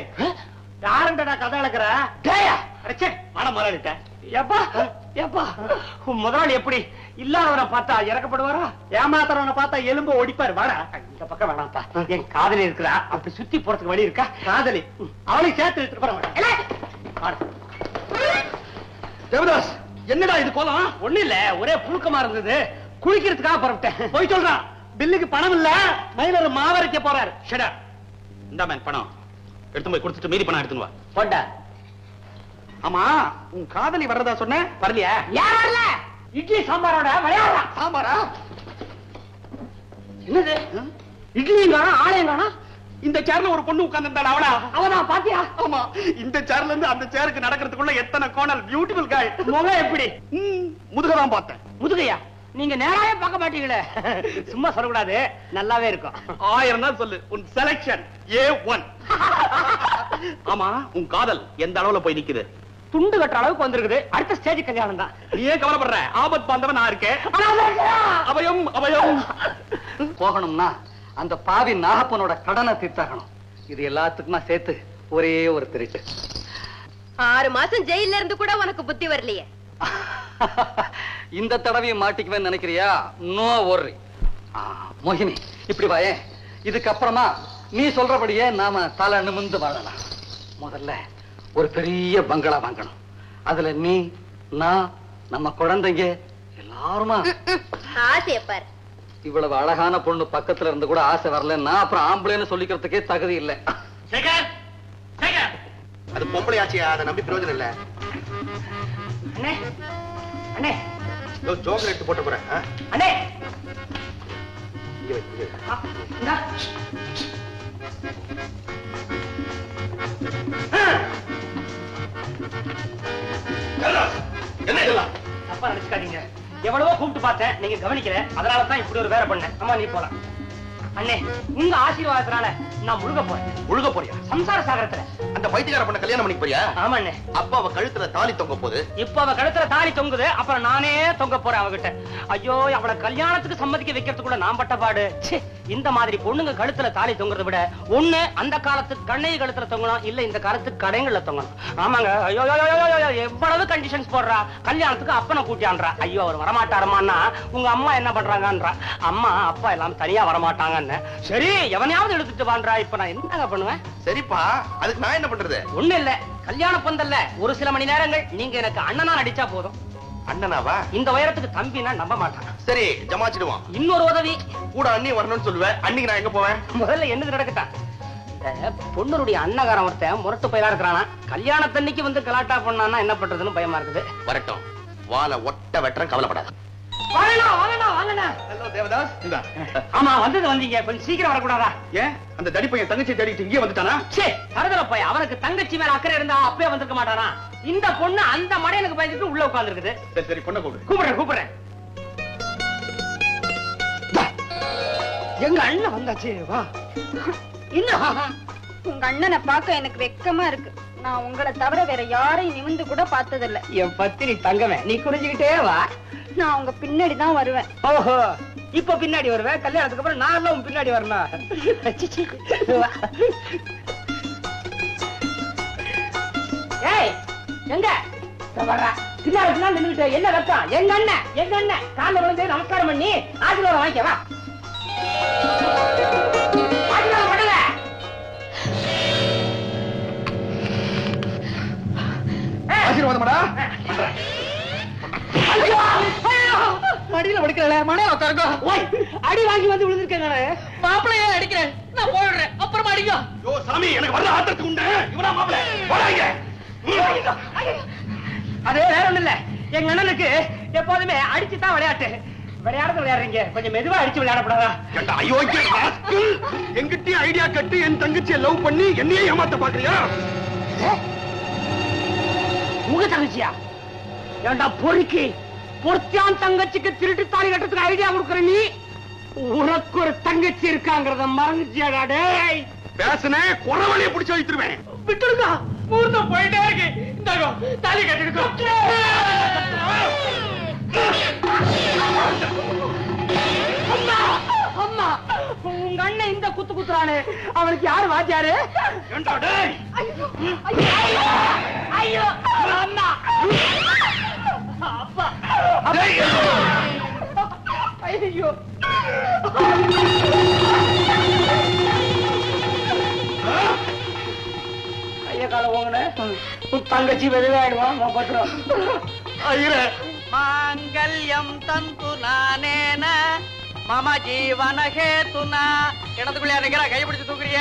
Speaker 1: யாருண்டா கதை அளக்குற? பணம் முதலாளிட்ட. எப்பா எப்பா முதலாளி எப்படி இல்லாதவரை பார்த்தா இறக்கப்படுவாரா? ஏமாத்துறவனை பார்த்தா எலும்பு ஒடிப்பாரு. வாடா இந்த பக்கம் வேணாம்ப்பா, என் காதலி இருக்கிறா, அப்படி சுத்தி போறதுக்கு வழி இருக்கா? காதலி அவளை சேர்த்து எடுத்துட்டு போற. தேவதாஸ், என்னடா இது கோலம்? ஒண்ணு இல்ல, ஒரே புழுக்கமா இருந்தது, குளிக்கிறதுக்காக புறப்பட்டேன். போய் சொல்றான், பில்லுக்கு பணம் இல்ல, மயிலர் மாவரைக்க போறாரு. ஷடா,
Speaker 5: இந்தா மேன் பணம் எடுத்து போய் கொடுத்துட்டு மீதி பணம் எடுத்துன்னு வா.
Speaker 1: போட்டா.
Speaker 5: ஆமா, உன் காதலி வர்றதா சொன்ன,
Speaker 1: வரலையா? ஏன் வரல? இட்லி சாம்பாரோட விளையாடுறா.
Speaker 5: சாம்பாரா?
Speaker 1: என்னது இட்லியும் காணும் ஆலயம் காணும்?
Speaker 5: இந்த சேர்ல ஒரு பொண்ணு உட்கார்ந்திருந்தாள், அவளா?
Speaker 1: அவனா பாத்தியா?
Speaker 5: ஆமா, இந்த சேர்ல இருந்து அந்த சேருக்கு நடக்கிறதுக்குள்ள எத்தனை கோணல். பியூட்டிஃபுல் காய்.
Speaker 1: முகம் எப்படி?
Speaker 5: முதுகதான் பார்த்தேன்.
Speaker 1: முதுகையா? நீங்க நேராவே பார்க்க மாட்டீங்களே. சும்மா சொல்லக்கூடாது, நல்லாவே இருக்கும்.
Speaker 5: 1000 தான் சொல்லு. உன் செலக்ஷன் A1. ஆமா, உன் காதல் எந்த அளவுல போய் நிக்குது?
Speaker 1: துண்டு கட்டுற அளவுக்கு வந்திருக்குது. அடுத்த ஸ்டேஜ் கல்யாணம் தான்.
Speaker 5: நீ ஏன் கவலைப்படுற? ஆபத் பாந்தவன் நான் இருக்கேன். அபயம் அபயம்.
Speaker 7: போகணும்னா அந்த பாவி நாகப்பனோட கடனை தீர்த்தாகணும். இது எல்லாத்துக்குமா சேர்த்து ஒரே ஒரு திருட்டு.
Speaker 4: 6 மாசம் ஜெயில இருந்து கூட உனக்கு புத்தி வரலையே.
Speaker 7: இந்த தடவையும் மாட்டிக்குவேன் நினைக்கிறியா? No worry. மோகினி, இப்படி வாயே. இதுக்கப்புறமா நீ சொல்றபடியே நாம தலை நிமிர்ந்து வாழலாம். முதல்ல ஒரு பெரிய பங்களா வாங்கணும். அதுல நீ, நான், நம்ம குழந்தைங்க எல்லாருமா.
Speaker 4: ஆசையப்பார்,
Speaker 7: இவ்வளவு அழகான பொண்ணு பக்கத்துல இருந்து கூட ஆசை வரலன்னா அப்புறம் ஆம்பளைன்னு சொல்லிக்கிறதுக்கே தகுதி இல்லை.
Speaker 5: அது பொம்பளை ஆச்சியா, அதை நம்பி பிரயோஜனம் இல்ல.
Speaker 1: அண்ணே அண்ணே,
Speaker 5: ஜோக்கர் எடுத்து போட்டு போறேன்.
Speaker 1: அண்ணே
Speaker 5: இங்க வை, இங்க வை.
Speaker 1: என்ன இதெல்லாம்? தப்பா நினைச்சுக்காதீங்க. எவ்வளவோ கூப்பிட்டு பார்த்தேன், நீங்க கவனிக்கல, அதனாலதான் இப்படி ஒரு வேலை பண்ணேன். அம்மா நீ போலாம். அண்ணே, உங்க ஆசீர்வாதத்தினால நான் முழுக போறேன்.
Speaker 5: முழுக போறியா?
Speaker 1: சம்சார சாகரத்துல.
Speaker 5: அந்த பைத்தியக்கார பொண்ண கல்யாணம் பண்ணிக்க போறியா?
Speaker 1: ஆமா அண்ணே.
Speaker 5: அப்ப அவ கழுத்துல தாலி தொங்க போகுது.
Speaker 1: இப்ப அவ கழுத்துல தாலி தொங்குது, அப்புறம் நானே தொங்க போறேன் அவகிட்ட. ஐயோ, அவளை கல்யாணத்துக்கு சம்மதிக்க வைக்கிறதுக்குள்ள நான் பட்ட பாடு. இந்த மாதிரி பொண்ணுங்க கழுத்துல தாலி தொங்குறத விட ஒண்ணு அந்த காலத்துக்கு கண்ணை கழுத்துல தொங்கணும், இல்ல இந்த காலத்துக்கு கடைங்கள்ல தொங்கணும். ஆமாங்க. ஐயோ எவ்வளவு கண்டிஷன்ஸ் போடுறா. கல்யாணத்துக்கு அப்பனை கூட்டியான்றா. ஐயோ அவர் வரமாட்டாரமான்னா உங்க அம்மா என்ன பண்றாங்கன்றா. அம்மா அப்பா எல்லாம் தனியா வரமாட்டாங்கன்னு. சரி, எவனையாவது எடுத்துட்டு வான்றா. இப்ப நான் என்னங்க பண்ணுவேன்?
Speaker 5: சரிப்பா, அதுக்கு நான் என்ன பண்றது?
Speaker 1: ஒண்ணு இல்ல, கல்யாண பந்தல்ல ஒரு சில மணி நேரங்கள் நீங்க எனக்கு அண்ணனா நடிச்சா போதும்.
Speaker 5: அண்ணனாவா?
Speaker 1: இந்த உயரத்துக்கு தம்பினா நம்ப மாட்டான்.
Speaker 5: சரி, ஜமாச்சிடுவான்.
Speaker 1: இன்னொரு உதவி,
Speaker 5: கூட அண்ணி வரணும்னு சொல்லுவேன். அன்னைக்கு நான் எங்க போவேன்?
Speaker 1: முதல்ல என்னது நடக்கட்டா. பொண்ணுடைய அண்ணகாரன் ஒருத்தன் முரட்டு பயிலா இருக்கிறானா, கல்யாணத்தன்னைக்கு வந்து கலாட்டா பண்ணான்னா என்ன பண்றதுன்னு பயமா இருக்குது.
Speaker 5: வரட்டும், வாழை ஒட்ட வெட்டுறேன், கவலைப்படாத.
Speaker 1: ஆமா, வந்தது வந்தீங்க, கொஞ்சம் சீக்கிரம் வரக்கூடாதா?
Speaker 5: ஏன் அந்த தடி பையன் தங்கச்சி தேடிட்டு இங்கே வந்துட்டானா?
Speaker 1: தருதல போய் அவனுக்கு தங்கச்சி மேல அக்கறை இருந்தா அப்பவே வந்திருக்க மாட்டானா? இந்த பொண்ணு அந்த மடையனுக்கு பயந்துட்டு உள்ள உட்கார்ந்து இருக்குது.
Speaker 5: சரி சரி, பொண்ணை கூப்பிடு.
Speaker 1: கூப்பிடுறேன் கூப்பிடுறேன். எங்க அண்ணன் வந்தாச்சு வா. இன்னும்
Speaker 4: உங்க அண்ணனை பார்க்க எனக்கு வெக்கமா இருக்கு. நான் உங்களை தவிர வேற யாரையும் நிமிந்து கூட பார்த்ததில்ல.
Speaker 1: என் பத்தினி தங்கமே, நீ குனிஞ்சுக்கிட்டே வா.
Speaker 4: நான் உங்க பின்னாடி தான் வருவேன்.
Speaker 1: ஓஹோ, இப்ப பின்னாடி வருவேன். கல்யாணத்துக்கு அப்புறம் நான் உன் பின்னாடி வரணும். ஏய் எங்க வர்றா? பின்னாடி பின்னாடி நின்னுட்டு என்ன வெக்கம்? எங்க அண்ணன் காலைல விழுந்து நமஸ்காரம் பண்ணி ஆசீர்வாதம் வாங்கிக்க வா. ஆசீர்வாதம் பண்ணுங்க.
Speaker 2: ஆசீர்வாதமாடா.
Speaker 1: மடியில படுக்கல மனைய உட்காருங்க. ஓய், அடி வாங்கி வந்து விழுந்திருக்கேன். மாப்பிளையே அடிக்கிறேன், நான் போயிடுறேன். அப்புறமா அடிங்க.
Speaker 2: யோ சாமி, எனக்கு வர ஆத்திரத்துக்கு உண்டு. இவனா மாப்பிளை போடாங்க.
Speaker 1: அது வேற ஒண்ணு இல்ல, எங்க அண்ணனுக்கு எப்போதுமே அடிச்சுதான் விளையாட்டு. விளையாடுறது விளையாடுறீங்க, கொஞ்சம் மெதுவா அடிச்சு விளையாடப்படாதா?
Speaker 2: அயோக்கிய ராஸ்கல், என்கிட்டயே ஐடியா கட்டு என் தங்கச்சியை லவ் பண்ணி என்னையே ஏமாத்த பாக்குறியா?
Speaker 1: உங்க தங்கச்சியா? ஏண்டா பொறுக்கி, பொறுத்தியான் தங்கச்சிக்கு திருட்டு தாலி கட்டுறதுக்கு ஐடியா கொடுக்குற நீ? உனக்கு ஒரு தங்கச்சி இருக்காங்கிறத மறந்துச்சியாடா? டேய்
Speaker 2: பேசுனே குறவழியை பிடிச்சு வைத்துருவேன்.
Speaker 1: விட்டுருங்க, முகூர்த்தம் போயிட்டே இருக்கு. இந்தாங்க தாலி கட்டிருக்கோம். அம்மா அம்மா, உங்க அண்ணன் இந்த குத்து குத்துறானே, அவனுக்கு யாரு வாத்தியாரு?
Speaker 2: ஏண்டா டேய்?
Speaker 1: ஐயோ அம்மா, அப்பா ஐயோ, ஐயா கால ஓங்கன தங்கச்சி வெதுவாயிடுவான். பத்திரம்
Speaker 2: ஐயரே,
Speaker 7: மாங்கல்யம் தந்து நானேன மம ஜீவன ஹேதுனா. இடத்துக்குள்ளே இருக்கிற கை பிடிச்சு தூக்குறிய.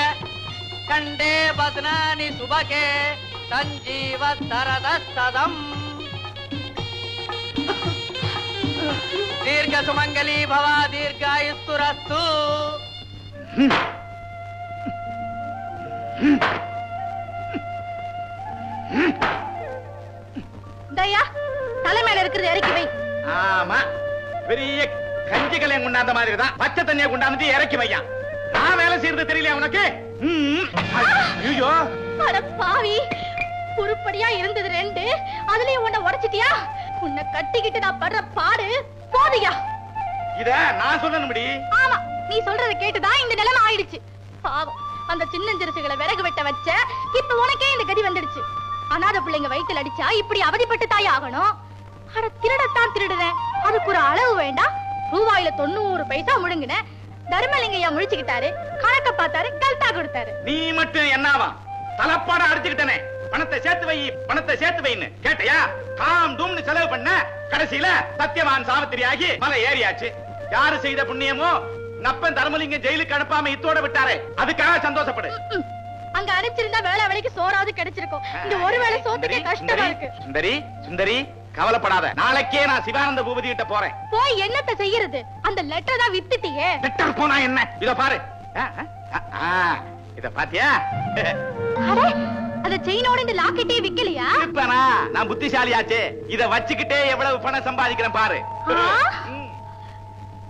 Speaker 7: கண்டே பத்னானி சுபகே சஞ்சீவ தரத சதம். தீர்க்க சுமங்கலி பவா தீர்காயுஸ்துரஸ்து.
Speaker 4: தயா, தலைமையில இருக்கிறது இறக்கி வை.
Speaker 2: ஆமா, பெரிய கஞ்சிகளையும் கொண்டாந்த மாதிரி தான் பச்சை தண்ணியை கொண்டாந்து இறக்கி வையா. நான் வேலை செய்யறது தெரியலையா உனக்கு? ஐயோ,
Speaker 4: அட பாவி, உருப்படியா இருந்தது ரெண்டு, அதுலயும் உன்னை உடைச்சிட்டியா? உன்னை கட்டிக்கிட்டு நான் படுற பாடு போதியா?
Speaker 2: இத நான் சொல்லணும்படி.
Speaker 4: ஆமா, நீ சொல்றத கேட்டுதான் இந்த நிலைமை ஆயிடுச்சு. பாவம், அந்த சின்னஞ்சிறுசுகளை விறகு வெட்ட வச்ச, இப்ப உனக்கே இந்த கதி வந்துடுச்சு. அனாத பிள்ளைங்க வயித்துல அடிச்சா இப்படி அவதிப்பட்டு தாய் ஆகணும். அட திருடத்தான் திருடுறேன், அதுக்கு ஒரு அளவு வேண்டாம். ரூபாயில 90 பைசா முழுங்கின தர்மலிங்கையா முழிச்சுக்கிட்டாரு, கணக்க பார்த்தாரு, கல்தா கொடுத்தாரு.
Speaker 2: நீ மட்டும் என்னவா தலப்பாட அடிச்சுக்கிட்டனே? பணத்தை சேர்த்து வை, பணத்தை சேர்த்து வைன்னு கேட்டையா? காம் டூம்னு செலவு பண்ண, கடைசியில சத்தியவான் சாவித்திரி ஆகி மலை ஏறியாச்சு. யாரு செய்த புண்ணியமோ நப்பன் தர்மலிங்கம் ஜெயிலுக்கு அனுப்பாம இத்தோட விட்டாரே, அதுக்காக சந்தோஷப்படு.
Speaker 4: அங்க அனுப்பிச்சிருந்தா வேலை வேலைக்கு சோறாவது கிடைச்சிருக்கும். இந்த ஒருவேளை சோத்துக்கே கஷ்டமா இருக்கு.
Speaker 2: சுந்தரி சுந்தரி, கவலைப்படாத. நாளைக்கே நான் சிவானந்த பூபதி கிட்ட போறேன்.
Speaker 4: போய் என்னத்த செய்யறது? அந்த லெட்டர் தான் வித்துட்டியே.
Speaker 2: லெட்டர் போனா என்ன? இத பாரு. இத பாத்தியா?
Speaker 4: அட, அந்த செயினோட இந்த லாக்கெட்டே விக்கலையா?
Speaker 2: நான் புத்திசாலியாச்சே. இத வச்சுக்கிட்டே எவ்வளவு பணம் சம்பாதிக்கிறேன் பாரு.